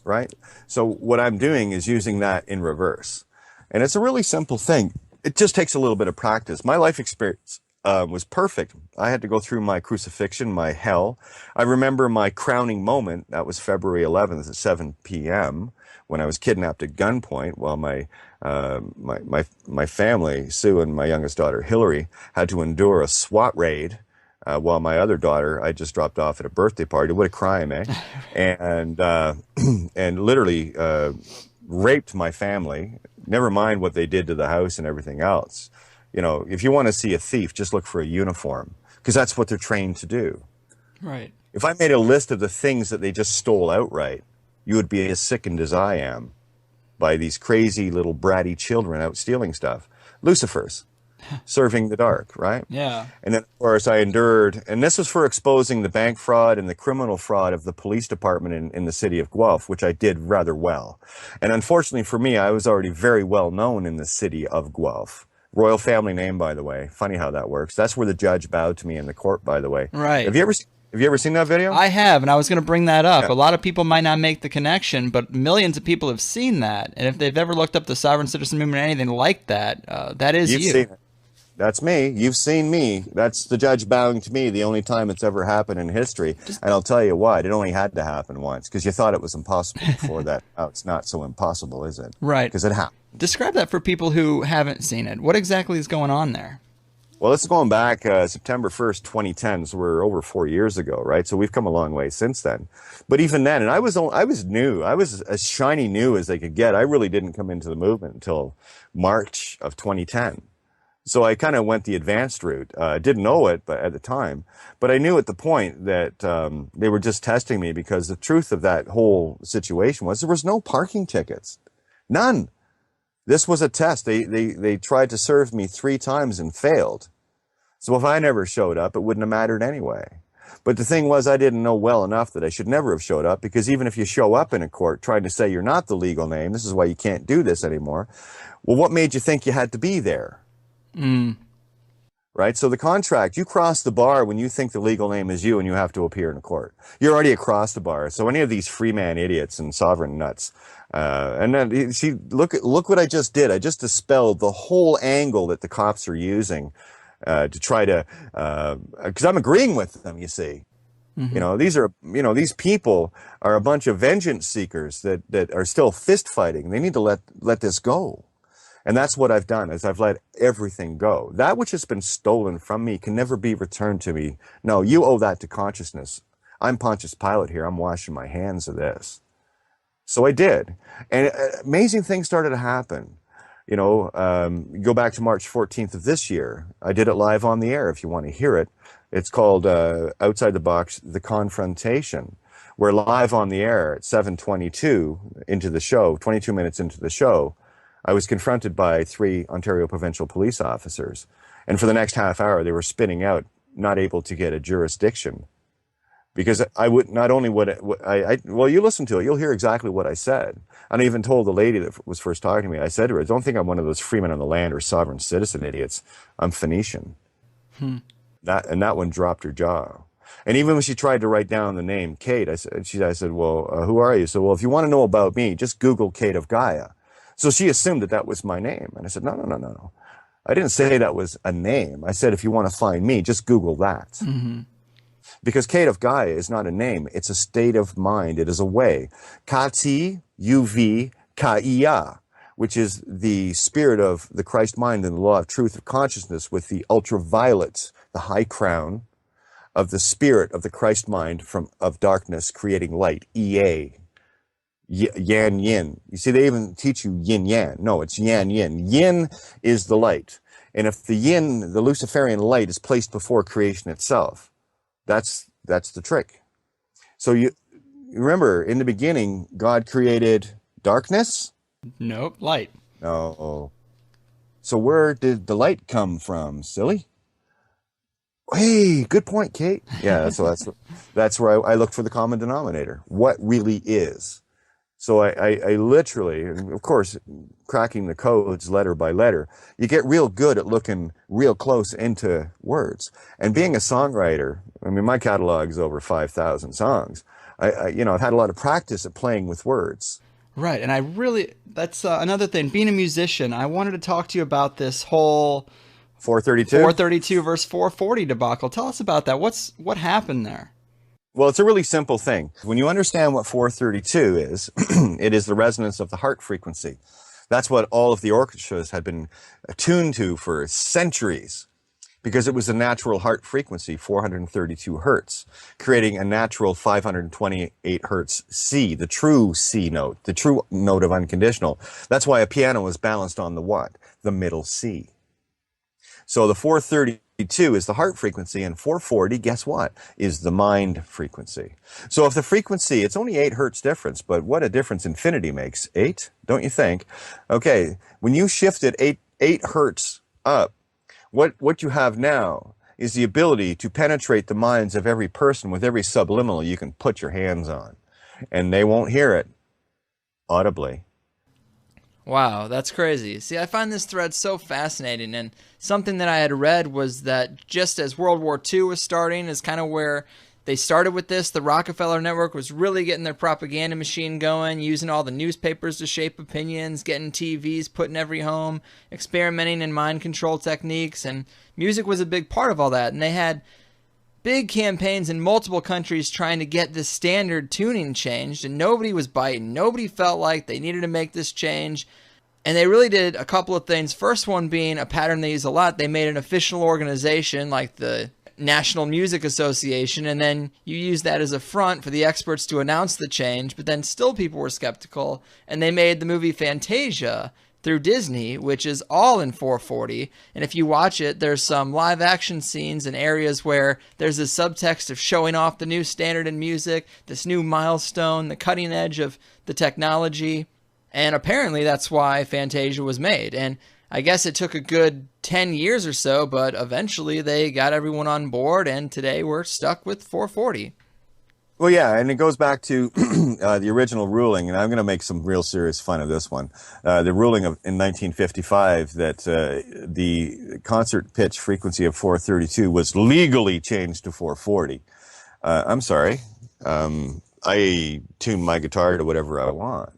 Right? So what I'm doing is using that in reverse. And it's a really simple thing. It just takes a little bit of practice. My life experience was perfect. I had to go through my crucifixion, my hell. I remember my crowning moment. That was February 11th at 7 p.m. when I was kidnapped at gunpoint while my family, Sue and my youngest daughter, Hillary, had to endure a SWAT raid while my other daughter, I just dropped off at a birthday party. What a crime, eh? And literally raped my family. Never mind what they did to the house and everything else. You know, if you want to see a thief, just look for a uniform, because that's what they're trained to do. Right. If I made a list of the things that they just stole outright, you would be as sickened as I am by these crazy little bratty children out stealing stuff. Lucifers, serving the dark, right? Yeah. And then, of course, I endured, and this was for exposing the bank fraud and the criminal fraud of the police department in the city of Guelph, which I did rather well. And unfortunately for me, I was already very well known in the city of Guelph. Royal family name, by the way. Funny how that works. That's where the judge bowed to me in the court, by the way. Right. Have you ever seen that video? I have, and I was going to bring that up. Yeah. A lot of people might not make the connection, but millions of people have seen that. And if they've ever looked up the sovereign citizen movement or anything like that, that is You've you. seen it. That's me. You've seen me. That's the judge bowing to me, the only time it's ever happened in history. And I'll tell you what, it only had to happen once, because you thought it was impossible before that. Oh, it's not so impossible, is it? Right. Because it happened. Describe that for people who haven't seen it. What exactly is going on there? Well, it's going back September 1st, 2010, so we're over 4 years ago, right? So we've come a long way since then. But even then, and I was new. I was as shiny new as they could get. I really didn't come into the movement until March of 2010. So I kind of went the advanced route. Didn't know it, but at the time, but I knew at the point that they were just testing me, because the truth of that whole situation was there was no parking tickets, none. This was a test. They tried to serve me 3 times and failed. So if I never showed up, it wouldn't have mattered anyway. But the thing was, I didn't know well enough that I should never have showed up, because even if you show up in a court trying to say you're not the legal name, this is why you can't do this anymore. Well, what made you think you had to be there? Right? So the contract, you cross the bar when you think the legal name is you and you have to appear in a court. You're already across the bar. So any of these free man idiots and sovereign nuts, and then see, look what I just did. I just dispelled the whole angle that the cops are using to try to, because I'm agreeing with them, you see. You know, these people are a bunch of vengeance seekers that are still fist fighting. They need to let this go. And that's what I've done, is I've let everything go. That which has been stolen from me can never be returned to me. No, you owe that to consciousness. I'm Pontius Pilate here. I'm washing my hands of this. So I did. And amazing things started to happen. You know, go back to March 14th of this year. I did it live on the air if you want to hear it. It's called Outside the Box, The Confrontation. We're live on the air at 7:22 into the show, 22 minutes into the show. I was confronted by 3 Ontario provincial police officers. And for the next half hour, they were spinning out, not able to get a jurisdiction. Because I would, not only would well, you listen to it, you'll hear exactly what I said. And I even told the lady that was first talking to me, I said to her, don't think I'm one of those freemen on the land or sovereign citizen idiots. I'm Phoenician. That one dropped her jaw. And even when she tried to write down the name Kate, I said, well, who are you? So, well, if you want to know about me, just Google Kate of Gaia. So she assumed that was my name. And I said, no. I didn't say that was a name. I said, if you want to find me, just Google that. Because Kate of Gaia is not a name. It's a state of mind. It is a way. Kati Uv Kaiya, which is the spirit of the Christ mind and the law of truth of consciousness, with the ultraviolet, the high crown of the spirit of the Christ mind of darkness creating light. Ea. Yan yin. You see, they even teach you yin yang. No, it's yan yin. Yin is the light. And if the yin, the Luciferian light, is placed before creation itself, that's the trick. So you remember, in the beginning, God created darkness? Nope, light. No. So where did the light come from, silly? Hey, good point, Kate. Yeah, so that's where I look for the common denominator. What really is. So I literally, and of course, cracking the codes letter by letter, you get real good at looking real close into words. And being a songwriter, I mean, my catalog is over 5,000 songs. I've had a lot of practice at playing with words. Right, and that's another thing. Being a musician, I wanted to talk to you about this whole 432 verse 440 debacle. Tell us about that. What happened there? Well, it's a really simple thing. When you understand what 432 is, it is the resonance of the heart frequency. That's what all of the orchestras had been attuned to for centuries, because it was a natural heart frequency, 432 hertz, creating a natural 528 hertz C, the true C note, the true note of unconditional. That's why a piano is balanced on the what? The middle C. So the 432 2 is the heart frequency, and 440, guess what, is the mind frequency. So if the frequency, it's only 8 hertz difference, but what a difference infinity makes. 8, don't you think? Okay, when you shift it 8 hertz up, what you have now is the ability to penetrate the minds of every person with every subliminal you can put your hands on, and they won't hear it audibly. Wow, that's crazy. See, I find this thread so fascinating, and something that I had read was that just as World War II was starting, is kind of where they started with this. The Rockefeller Network was really getting their propaganda machine going, using all the newspapers to shape opinions, getting TVs put in every home, experimenting in mind control techniques, and music was a big part of all that. And they had big campaigns in multiple countries trying to get this standard tuning changed, and nobody was biting. Nobody felt like they needed to make this change. And they really did a couple of things. First one being a pattern they use a lot. They made an official organization like the National Music Association, and then you use that as a front for the experts to announce the change, but then still people were skeptical, and they made the movie Fantasia through Disney, which is all in 440, and if you watch it, there's some live action scenes in areas where there's a subtext of showing off the new standard in music, this new milestone, the cutting edge of the technology, and apparently that's why Fantasia was made. And I guess it took a good 10 years or so, but eventually they got everyone on board, and today we're stuck with 440. Well, yeah, and it goes back to the original ruling, and I'm going to make some real serious fun of this one. The ruling in 1955 that the concert pitch frequency of 432 was legally changed to 440. I'm sorry. I tune my guitar to whatever I want.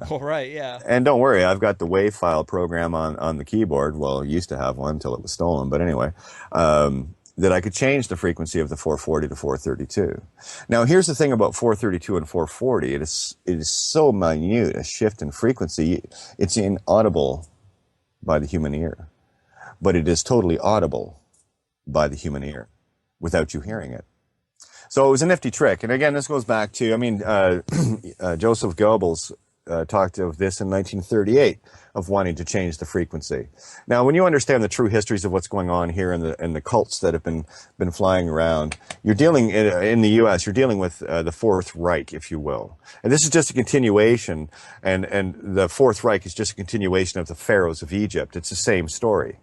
All right, yeah. And don't worry, I've got the WAV file program on the keyboard. Well, I used to have one until it was stolen, but anyway, that I could change the frequency of the 440 to 432. Now, here's the thing about 432 and 440. It is so minute a shift in frequency. It's inaudible by the human ear, but it is totally audible by the human ear without you hearing it. So it was a nifty trick. And again, this goes back to, Joseph Goebbels talked of this in 1938, of wanting to change the frequency. Now, when you understand the true histories of what's going on here and the cults that have been flying around, you're dealing, in the U.S., you're dealing with the Fourth Reich, if you will. And this is just a continuation, and the Fourth Reich is just a continuation of the pharaohs of Egypt. It's the same story.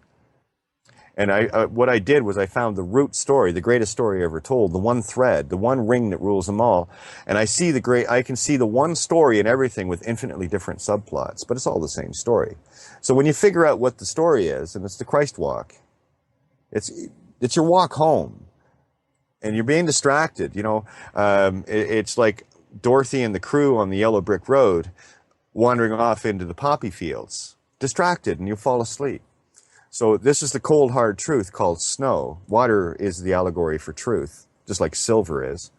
And what I did was I found the root story, the greatest story ever told, the one thread, the one ring that rules them all. And I can see the one story in everything with infinitely different subplots, but it's all the same story. So when you figure out what the story is, and it's the Christ walk, it's your walk home, and you're being distracted. It's like Dorothy and the crew on the yellow brick road wandering off into the poppy fields, distracted, and you fall asleep. So this is the cold, hard truth called snow. Water is the allegory for truth, just like silver is.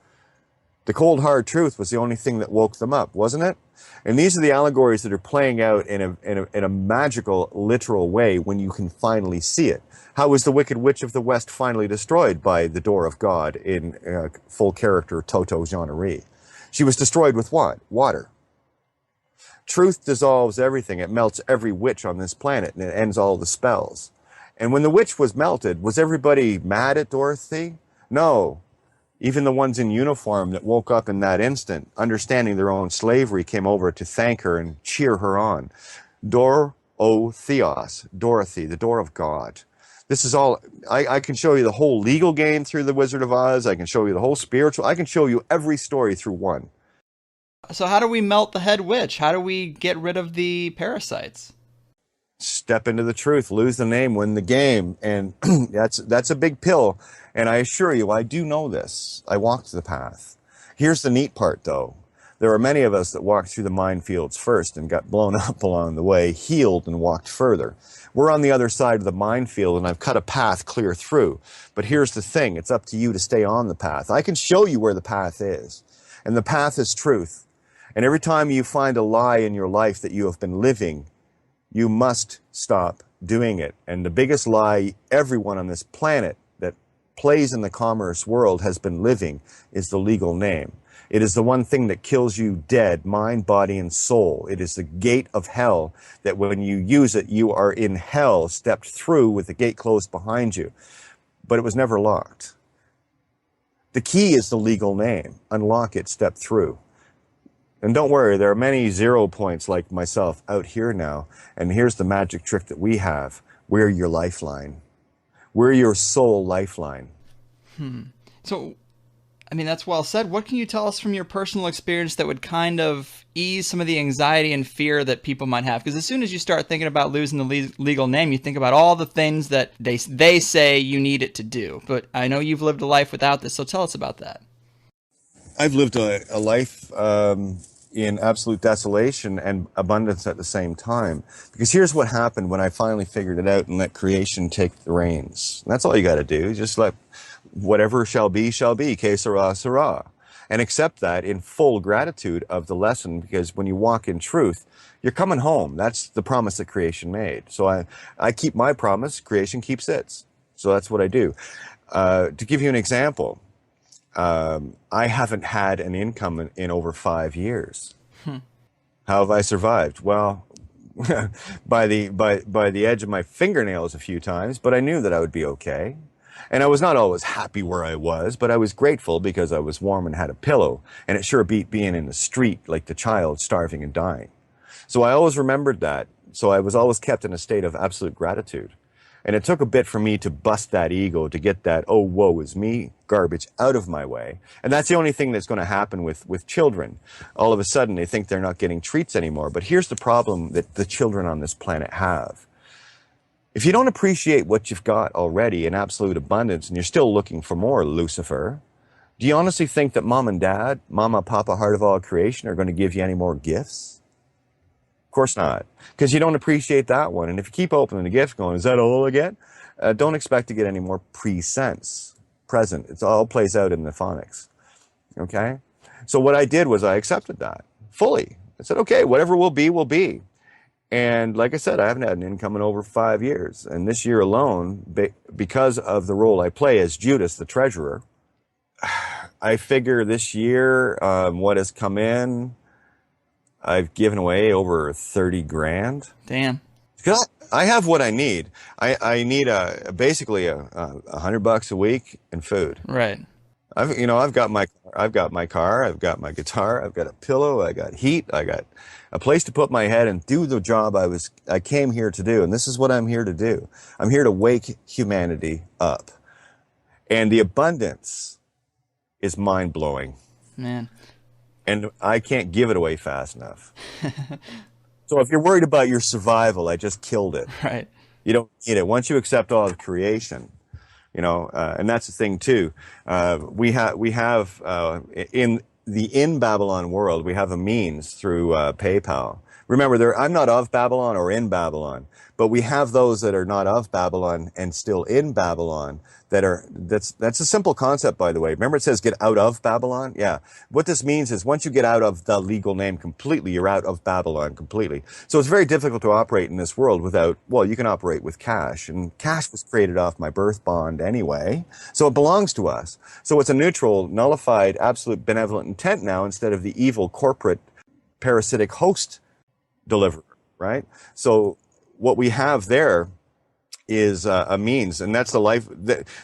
The cold, hard truth was the only thing that woke them up, wasn't it? And these are the allegories that are playing out in a magical, literal way when you can finally see it. How was the Wicked Witch of the West finally destroyed by the door of God in full character Toto Jeannery? She was destroyed with what? Water. Truth dissolves everything. It melts every witch on this planet, and it ends all the spells. And when the witch was melted, was everybody mad at Dorothy? No. Even the ones in uniform that woke up in that instant, understanding their own slavery, came over to thank her and cheer her on. Theos, Dorothy, the door of God. This is all, I can show you the whole legal game through The Wizard of Oz. I can show you the whole spiritual. I can show you every story through one. So how do we melt the head witch? How do we get rid of the parasites? Step into the truth, lose the name, win the game. And that's a big pill. And I assure you, I do know this. I walked the path. Here's the neat part, though. There are many of us that walked through the minefields first and got blown up along the way, healed and walked further. We're on the other side of the minefield, and I've cut a path clear through. But here's the thing. It's up to you to stay on the path. I can show you where the path is. And the path is truth. And every time you find a lie in your life that you have been living, you must stop doing it. And the biggest lie everyone on this planet that plays in the commerce world has been living is the legal name. It is the one thing that kills you dead, mind, body, and soul. It is the gate of hell that when you use it, you are in hell, stepped through with the gate closed behind you. but it was never locked. The key is the legal name. Unlock it, step through. And don't worry, there are many 0 points like myself out here now. And here's the magic trick that we have. We're your lifeline. We're your soul lifeline. So, I mean, that's well said. What can you tell us from your personal experience that would kind of ease some of the anxiety and fear that people might have? Because as soon as you start thinking about losing the legal name, you think about all the things that they say you need it to do. But I know you've lived a life without this, so tell us about that. I've lived a life in absolute desolation and abundance at the same time. Because here's what happened when I finally figured it out and let creation take the reins. And that's all you got to do. Just let whatever shall be, que sera, sera. And accept that in full gratitude of the lesson, because when you walk in truth, you're coming home. That's the promise that creation made. So I keep my promise, creation keeps its. So that's what I do. To give you an example, I haven't had an income in over 5 years. How have I survived? Well, by the edge of my fingernails a few times, but I knew that I would be okay. And I was not always happy where I was, but I was grateful because I was warm and had a pillow. And it sure beat being in the street like the child starving and dying. So I always remembered that. So I was always kept in a state of absolute gratitude. And it took a bit for me to bust that ego, to get that, oh, woe is me garbage out of my way. And that's the only thing that's going to happen with children. All of a sudden, they think they're not getting treats anymore. But here's the problem that the children on this planet have. If you don't appreciate what you've got already in absolute abundance and you're still looking for more, Lucifer, do you honestly think that mom and dad, mama, papa, heart of all creation, are going to give you any more gifts? Of course not, because you don't appreciate that one. And if you keep opening the gift going, is that all I get? Don't expect to get any more present. It all plays out in the phonics. Okay? So what I did was I accepted that fully. I said, okay, whatever will be, will be. And like I said, I haven't had an income in over 5 years. And this year alone, because of the role I play as Judas, the treasurer, I figure this year, what has come in, I've given away over 30 grand. Damn. Because I have what I need. I need basically $100 a week in food. Right. I've got my car, I've got my guitar, I've got a pillow, I got heat, I got a place to put my head and do the job I came here to do. And this is what I'm here to do. I'm here to wake humanity up. And the abundance is mind-blowing. Man. And I can't give it away fast enough. So if you're worried about your survival, I just killed it. Right. You don't need it. Once you accept all of creation, and that's the thing too. We have in Babylon world, we have a means through PayPal. Remember, I'm not of Babylon or in Babylon, but we have those that are not of Babylon and still in Babylon. That's a simple concept, by the way. Remember, it says get out of Babylon. Yeah. What this means is once you get out of the legal name completely, you're out of Babylon completely. So it's very difficult to operate in this world you can operate with cash, and cash was created off my birth bond anyway. So it belongs to us. So it's a neutral, nullified, absolute benevolent intent now instead of the evil corporate parasitic host deliverer, right? So what we have there is a means, and that's the life.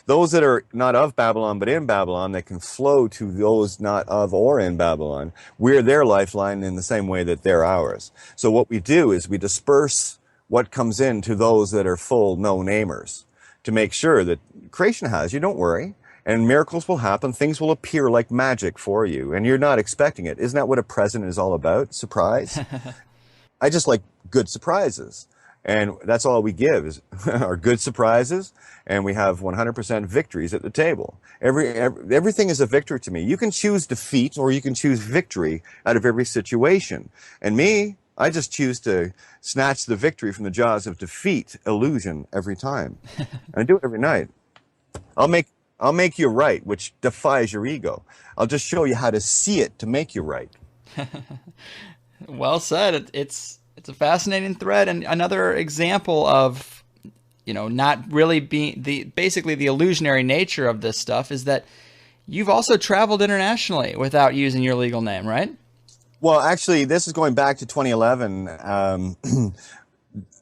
Those that are not of Babylon but in Babylon, that can flow to those not of or in Babylon. We're their lifeline in the same way that they're ours. So what we do is we disperse what comes in to those that are full no-namers to make sure that creation has you. Don't worry. And miracles will happen. Things will appear like magic for you, and you're not expecting it. Isn't that what a present is all about? Surprise. I just like good surprises. And that's all we give are good surprises, and we have 100% victories at the table. Everything is a victory to me. You can choose defeat or you can choose victory out of every situation. And me, I just choose to snatch the victory from the jaws of defeat, illusion, every time. And I do it every night. I'll make you right, which defies your ego. I'll just show you how to see it to make you right. Well said. It's a fascinating thread, and another example of, not really being basically the illusionary nature of this stuff is that you've also traveled internationally without using your legal name, right? Well, actually, this is going back to 2011.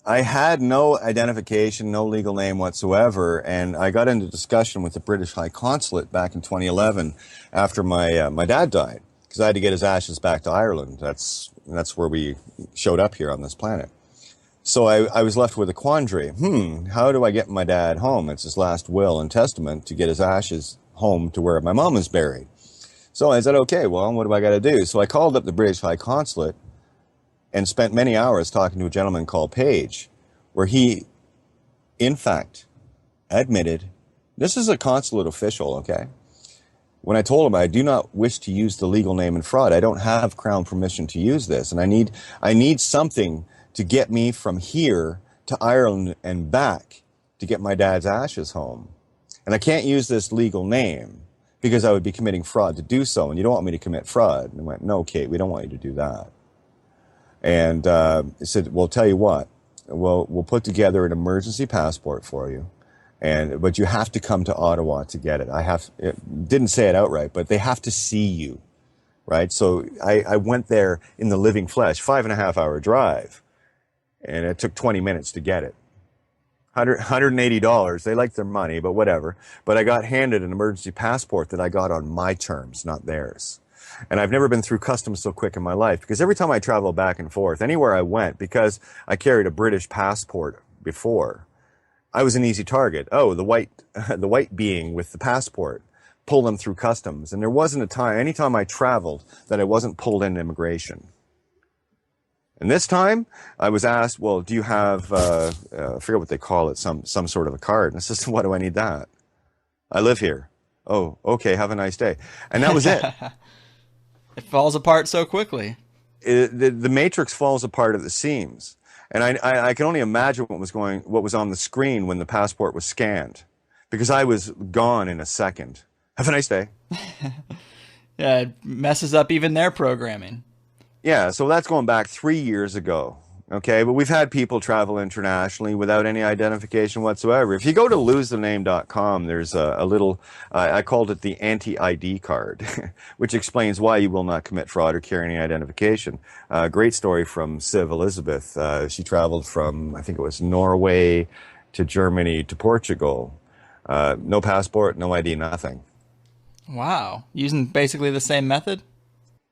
I had no identification, no legal name whatsoever, and I got into discussion with the British High Consulate back in 2011 after my dad died, because I had to get his ashes back to Ireland. That's where we showed up here on this planet. So I was left with a quandary. How do I get my dad home? It's his last will and testament to get his ashes home to where my mom is buried. So I said, okay, well, what do I got to do? So I called up the British High Consulate and spent many hours talking to a gentleman called Page, where he, in fact, admitted, this is a consulate official, okay? When I told him I do not wish to use the legal name in fraud, I don't have Crown permission to use this, and I need something to get me from here to Ireland and back to get my dad's ashes home. And I can't use this legal name because I would be committing fraud to do so, and you don't want me to commit fraud. And I went, no, Kate, we don't want you to do that. And he said, well, tell you what, we'll put together an emergency passport for you, but you have to come to Ottawa to get it. It didn't say it outright, but they have to see you, right? So I went there in the living flesh, 5.5-hour drive, and it took 20 minutes to get it. $180. They like their money, but whatever. But I got handed an emergency passport that I got on my terms, not theirs. And I've never been through customs so quick in my life, because every time I travel back and forth, anywhere I went, because I carried a British passport before, I was an easy target. Oh, the white being with the passport, pull them through customs. And there wasn't a time, anytime I traveled, that I wasn't pulled in immigration. And this time I was asked, well, do you have, I forget what they call it, some sort of a card. And I said, why do I need that? I live here. Oh, okay, have a nice day. And that was it. It falls apart so quickly. The matrix falls apart at the seams. And I can only imagine what was on the screen when the passport was scanned, because I was gone in a second. Have a nice day. Yeah, it messes up even their programming. Yeah, so that's going back 3 years ago. Okay, but we've had people travel internationally without any identification whatsoever. If you go to losethename.com, there's a little, I called it the anti-ID card, which explains why you will not commit fraud or carry any identification. Great story from Civ Elizabeth. She traveled from, I think it was Norway to Germany to Portugal. No passport, no ID, nothing. Wow. Using basically the same method?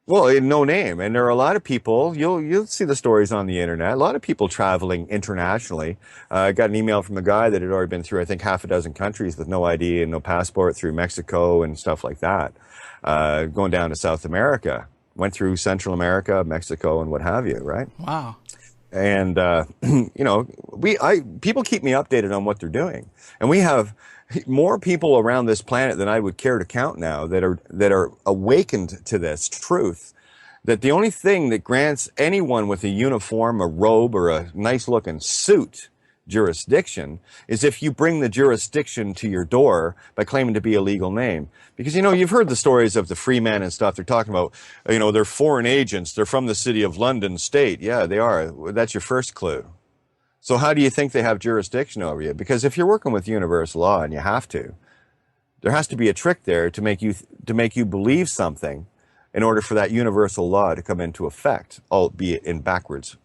Well, no name. And there are a lot of people, you'll see the stories on the internet, a lot of people traveling internationally. I got an email from a guy that had already been through, I think, 6 countries with no ID and no passport, through Mexico and stuff like that. Going down to South America, went through Central America, Mexico, and what have you, right? Wow. And, you know, people keep me updated on what they're doing. And we have more people around this planet than I would care to count now that are awakened to this truth, that the only thing that grants anyone with a uniform, a robe, or a nice looking suit jurisdiction is if you bring the jurisdiction to your door by claiming to be a legal name. Because, you know, you've heard the stories of the free men and stuff. They're talking about, you know, they're foreign agents. They're from the city of London state. Yeah, they are. That's your first clue. So how do you think they have jurisdiction over you? Because if you're working with universal law, and you have to, there has to be a trick there to make you believe something in order for that universal law to come into effect, albeit in backwards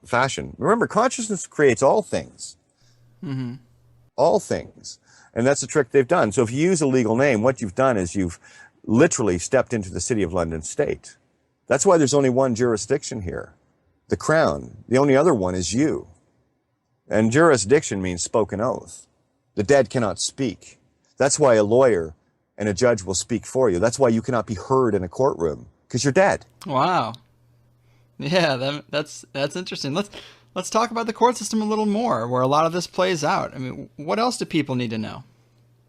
fashion. Remember, consciousness creates all things. Mm-hmm. All things. And that's the trick they've done. So if you use a legal name, what you've done is you've literally stepped into the city of London state. That's why there's only one jurisdiction here, the Crown. The only other one is you. And jurisdiction means spoken oath. The dead cannot speak. That's why a lawyer and a judge will speak for you. That's why you cannot be heard in a courtroom, because you're dead. Wow. Yeah, that's interesting. Let's talk about the court system a little more, where a lot of this plays out. I mean, what else do people need to know?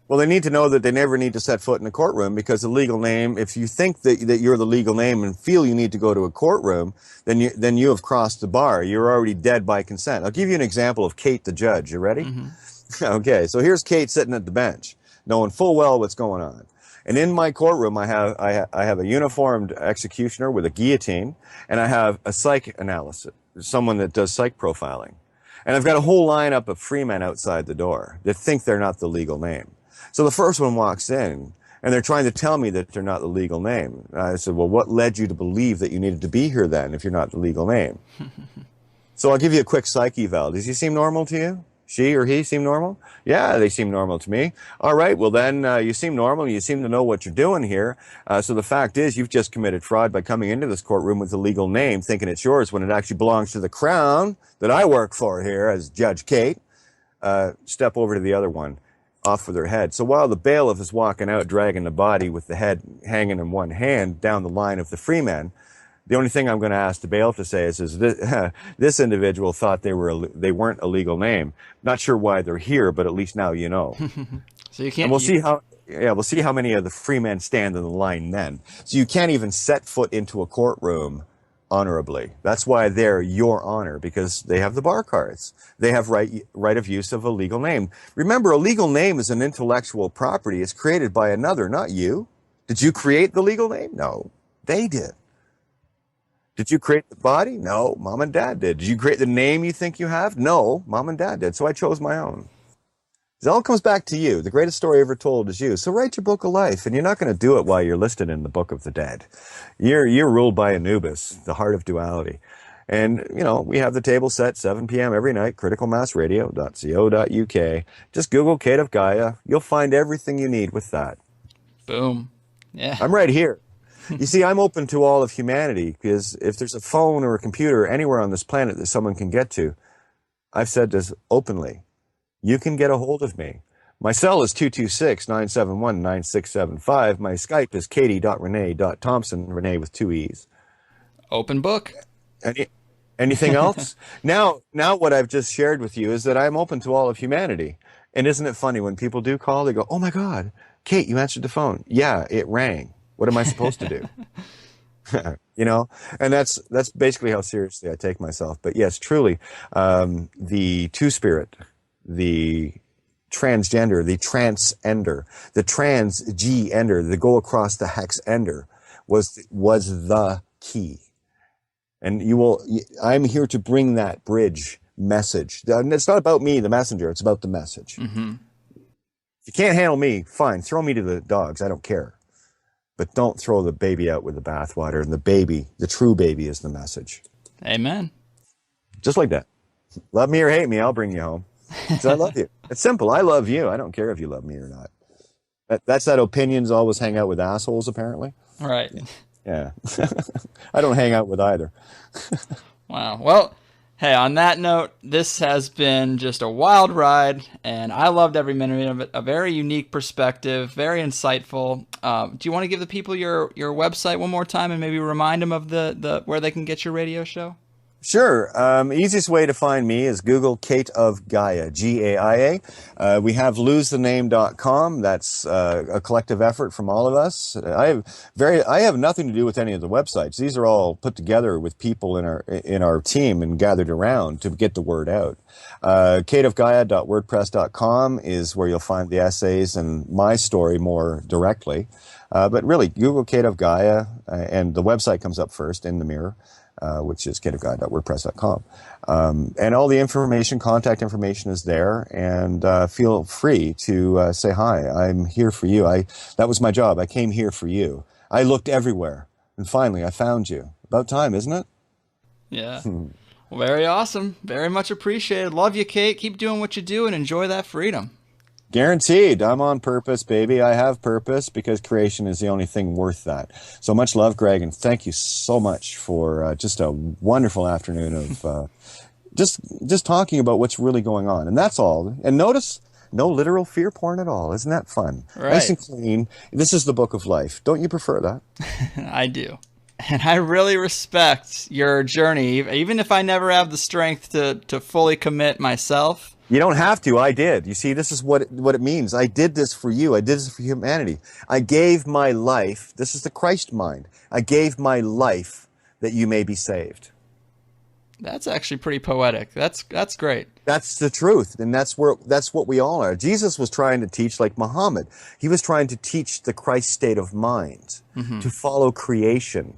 Well, they need to know that they never need to set foot in a courtroom, because the legal name, if you think that you're the legal name and feel you need to go to a courtroom, then you have crossed the bar. You're already dead by consent. I'll give you an example of Kate the judge. You ready? Mm-hmm. Okay, so here's Kate sitting at the bench, knowing full well what's going on. And in my courtroom, I have a uniformed executioner with a guillotine, and I have a psych analysis, someone that does psych profiling. And I've got a whole lineup of free men outside the door that think they're not the legal name. So the first one walks in, and they're trying to tell me that they're not the legal name. And I said, well, what led you to believe that you needed to be here then if you're not the legal name? So I'll give you a quick psych eval. Does he seem normal to you? She or he seem normal? Yeah, they seem normal to me. All right, well then you seem normal. You seem to know what you're doing here. So the fact is you've just committed fraud by coming into this courtroom with a legal name thinking it's yours when it actually belongs to the Crown that I work for here as Judge Kate. Step over to the other one, off with her head. So while the bailiff is walking out dragging the body with the head hanging in one hand down the line of the freeman, the only thing I'm going to ask the bailiff to say is this, this individual thought they weren't a legal name. Not sure why they're here, but at least now you know. So you can't. And we'll see how many of the free men stand in the line then. So you can't even set foot into a courtroom honorably. That's why they're your honor, because they have the bar cards. They have right of use of a legal name. Remember, a legal name is an intellectual property. It's created by another, not you. Did you create the legal name? No, they did. Did you create the body? No, mom and dad did. Did you create the name you think you have? No, mom and dad did. So I chose my own. It all comes back to you. The greatest story ever told is you. So write your book of life, and you're not going to do it while you're listed in the book of the dead. You're ruled by Anubis, the heart of duality. And, you know, we have the table set 7 p.m. every night, criticalmassradio.co.uk. Just Google Kate of Gaia. You'll find everything you need with that. Boom. Yeah. I'm right here. You see, I'm open to all of humanity, because if there's a phone or a computer anywhere on this planet that someone can get to, I've said this openly, you can get a hold of me. My cell is 226-971-9675. My Skype is katie.renee.thompson, Renee with 2 E's. Open book. Anything else? Now what I've just shared with you is that I'm open to all of humanity. And isn't it funny when people do call, they go, oh my God, Kate, you answered the phone. Yeah, it rang. What am I supposed to do? You know, and that's basically how seriously I take myself. But yes, truly, the two-spirit, the transgender, the transender, the trans-G-ender, the go across the hex-ender was the key. And I'm here to bring that bridge message. And it's not about me, the messenger. It's about the message. Mm-hmm. If you can't handle me, fine. Throw me to the dogs. I don't care. But don't throw the baby out with the bathwater. And the true baby is the message. Amen. Just like that. Love me or hate me, I'll bring you home. So I love you. It's simple. I love you. I don't care if you love me or not. That's that opinions always hang out with assholes, apparently. Right. Yeah. I don't hang out with either. Wow. Well, hey, on that note, this has been just a wild ride, and I loved every minute of it. A very unique perspective, very insightful. Do you want to give the people your website one more time and maybe remind them of the where they can get your radio show? Sure. Easiest way to find me is Google Kate of Gaia, Gaia. We have losethename.com. That's a collective effort from all of us. I have nothing to do with any of the websites. These are all put together with people in our team and gathered around to get the word out. kateofgaia.wordpress.com is where you'll find the essays and my story more directly. But really, Google Kate of Gaia, and the website comes up first in the mirror. Which is kateofgaia.wordpress.com. And all the information, contact information is there, and feel free to say hi. I'm here for you. That was my job. I came here for you. I looked everywhere, and finally I found you. About time, isn't it? Yeah. Well, very awesome. Very much appreciated. Love you, Kate. Keep doing what you do and enjoy that freedom. Guaranteed. I'm on purpose, baby. I have purpose because creation is the only thing worth that. So much love, Greg, and thank you so much for just a wonderful afternoon of just talking about what's really going on. And that's all. And notice, no literal fear porn at all. Isn't that fun? Right. Nice and clean. This is the book of life. Don't you prefer that? I do. And I really respect your journey, even if I never have the strength to fully commit myself. You don't have to. I did. You see, this is what it means. I did this for you. I did this for humanity. I gave my life. This is the Christ mind. I gave my life that you may be saved. That's actually pretty poetic. That's great. That's the truth, and that's what we all are. Jesus was trying to teach like Muhammad. He was trying to teach the Christ state of mind, to follow creation.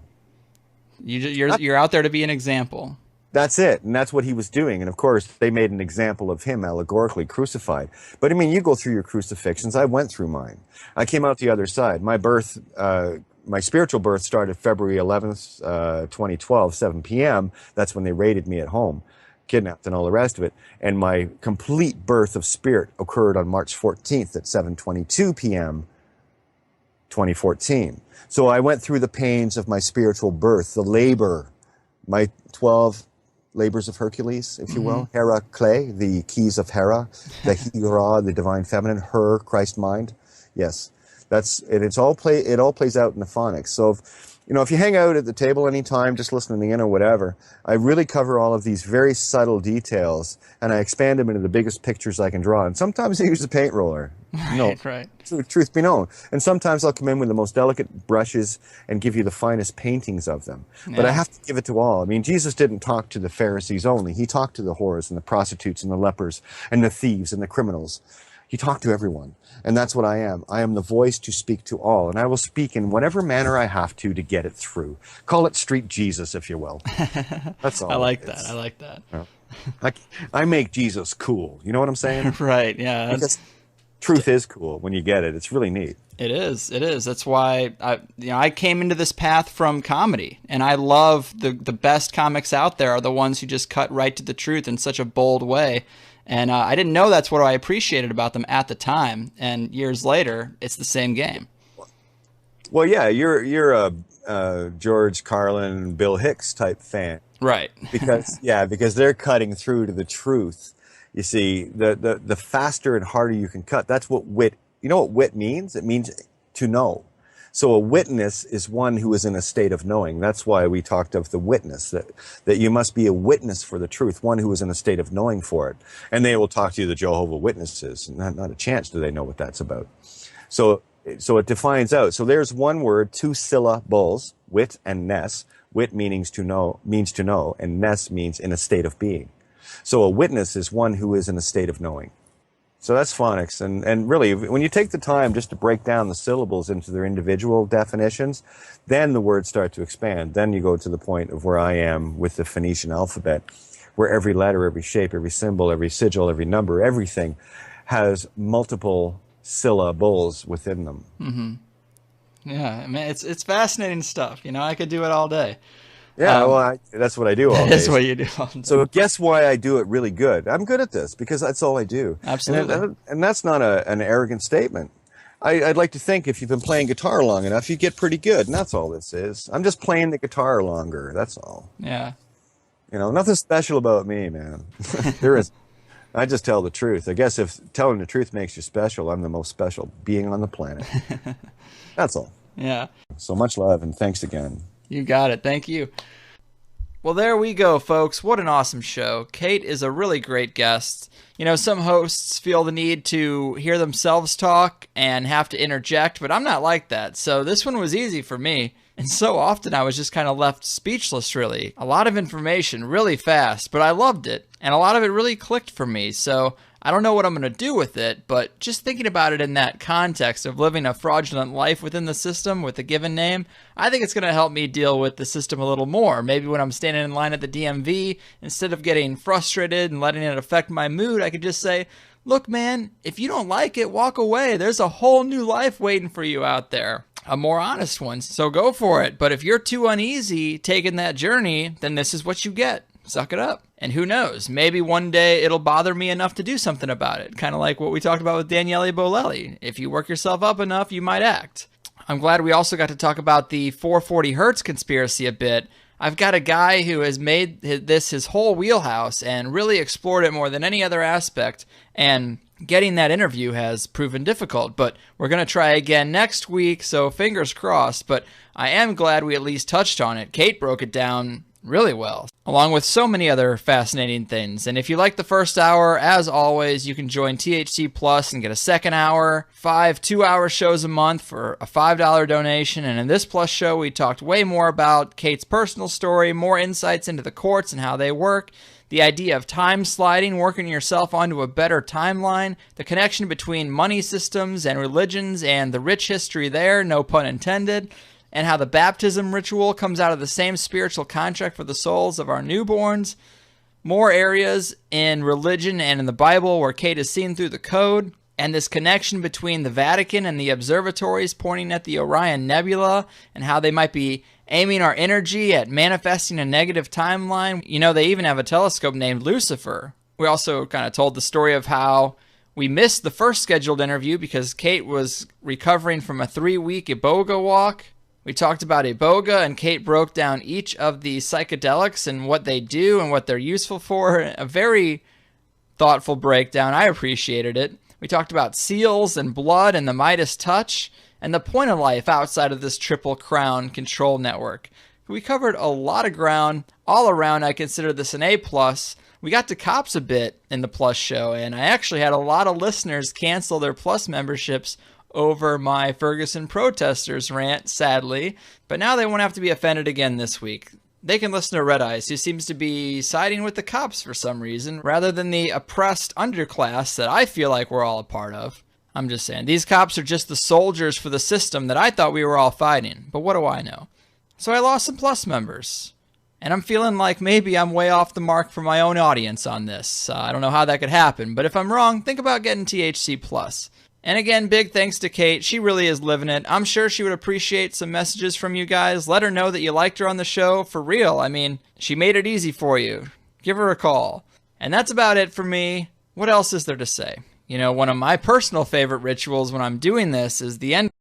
You're out there to be an example. That's it, and that's what he was doing. And of course, they made an example of him allegorically crucified. But I mean, you go through your crucifixions. I went through mine. I came out the other side. My birth, my spiritual birth started February 11th, 2012, 7 p.m. That's when they raided me at home. kidnapped and all the rest of it. And my complete birth of spirit occurred on March 14th at 7:22 p.m. 2014. So I went through the pains of my spiritual birth, the labor, my 12 labors of Hercules, if you will. Hera clay, the keys of Hera, the Hera, the divine feminine, her, Christ mind. Yes, it all plays out in the phonics. So if you hang out at the table anytime, just listening in or whatever, I really cover all of these very subtle details, and I expand them into the biggest pictures I can draw. And sometimes I use a paint roller. Right. Truth be known. And sometimes I'll come in with the most delicate brushes and give you the finest paintings of them. Yeah. But I have to give it to all. I mean, Jesus didn't talk to the Pharisees only. He talked to the whores and the prostitutes and the lepers and the thieves and the criminals. He talked to everyone. And that's what I am. I am the voice to speak to all. And I will speak in whatever manner I have to get it through. Call it Street Jesus, if you will. That's all. I like that. I like that. Yeah. I make Jesus cool. You know what I'm saying? Right. Yeah. Because truth is cool when you get it. It's really neat. It is. It is. That's why I came into this path from comedy, and I love the best comics out there are the ones who just cut right to the truth in such a bold way. And I didn't know that's what I appreciated about them at the time. And years later, it's the same game. Well, yeah, you're a George Carlin, Bill Hicks type fan, right? because they're cutting through to the truth. You see, the faster and harder you can cut. That's what wit. You know what wit means? It means to know. So a witness is one who is in a state of knowing. That's why we talked of the witness, that you must be a witness for the truth, one who is in a state of knowing for it. And they will talk to you, the Jehovah's Witnesses. Not a chance do they know what that's about. So it defines out. So there's one word, two syllables, wit and ness. Wit means to know, and ness means in a state of being. So a witness is one who is in a state of knowing. So that's phonics. And really, when you take the time just to break down the syllables into their individual definitions, then the words start to expand. Then you go to the point of where I am with the Phoenician alphabet, where every letter, every shape, every symbol, every sigil, every number, everything has multiple syllables within them. Mm-hmm. Yeah, I mean, it's fascinating stuff. I could do it all day. Yeah, that's what I do all day. That's what you do all day. So guess why I do it really good? I'm good at this because that's all I do. Absolutely. And that's not an arrogant statement. I'd like to think if you've been playing guitar long enough, you get pretty good, and that's all this is. I'm just playing the guitar longer, that's all. Yeah. Nothing special about me, man. There is. I just tell the truth. I guess if telling the truth makes you special, I'm the most special being on the planet. That's all. Yeah. So much love, and thanks again. You got it. Thank you. Well, there we go, folks. What an awesome show. Kate is a really great guest. Some hosts feel the need to hear themselves talk and have to interject, but I'm not like that. So this one was easy for me. And so often I was just kind of left speechless, really. A lot of information really fast, but I loved it. And a lot of it really clicked for me. So I don't know what I'm going to do with it, but just thinking about it in that context of living a fraudulent life within the system with a given name, I think it's going to help me deal with the system a little more. Maybe when I'm standing in line at the DMV, instead of getting frustrated and letting it affect my mood, I could just say, look, man, if you don't like it, walk away. There's a whole new life waiting for you out there. A more honest one, so go for it. But if you're too uneasy taking that journey, then this is what you get. Suck it up. And who knows, maybe one day it'll bother me enough to do something about it. Kind of like what we talked about with Daniele Bolelli. If you work yourself up enough, you might act. I'm glad we also got to talk about the 440 Hertz conspiracy a bit. I've got a guy who has made this his whole wheelhouse and really explored it more than any other aspect. And getting that interview has proven difficult, but we're going to try again next week, so fingers crossed. But I am glad we at least touched on it. Kate broke it down really well, along with so many other fascinating things. And if you like the first hour, as always, you can join THC Plus and get a second hour, 5 2-hour shows a month for a $5 donation. And in this Plus show, we talked way more about Kate's personal story, more insights into the courts and how they work, the idea of time sliding, working yourself onto a better timeline, the connection between money systems and religions and the rich history there, no pun intended, and how the baptism ritual comes out of the same spiritual contract for the souls of our newborns. More areas in religion and in the Bible where Kate is seen through the code, and this connection between the Vatican and the observatories pointing at the Orion Nebula and how they might be aiming our energy at manifesting a negative timeline. You know, they even have a telescope named Lucifer. We also kind of told the story of how we missed the first scheduled interview because Kate was recovering from a 3-week Iboga walk. We talked about Iboga, and Kate broke down each of the psychedelics and what they do and what they're useful for. A very thoughtful breakdown. I appreciated it. We talked about seals and blood and the Midas touch and the point of life outside of this Triple Crown control network. We covered a lot of ground. All around, I consider this an A+. We got to cops a bit in the Plus show, and I actually had a lot of listeners cancel their Plus memberships over my Ferguson protesters rant, sadly. But now they won't have to be offended again this week. They can listen to Red Ice, who seems to be siding with the cops for some reason, rather than the oppressed underclass that I feel like we're all a part of. I'm just saying, these cops are just the soldiers for the system that I thought we were all fighting. But what do I know? So I lost some Plus members. And I'm feeling like maybe I'm way off the mark for my own audience on this. I don't know how that could happen, but if I'm wrong, think about getting THC Plus. And again, big thanks to Kate. She really is living it. I'm sure she would appreciate some messages from you guys. Let her know that you liked her on the show for real. I mean, she made it easy for you. Give her a call. And that's about it for me. What else is there to say? You know, one of my personal favorite rituals when I'm doing this is the end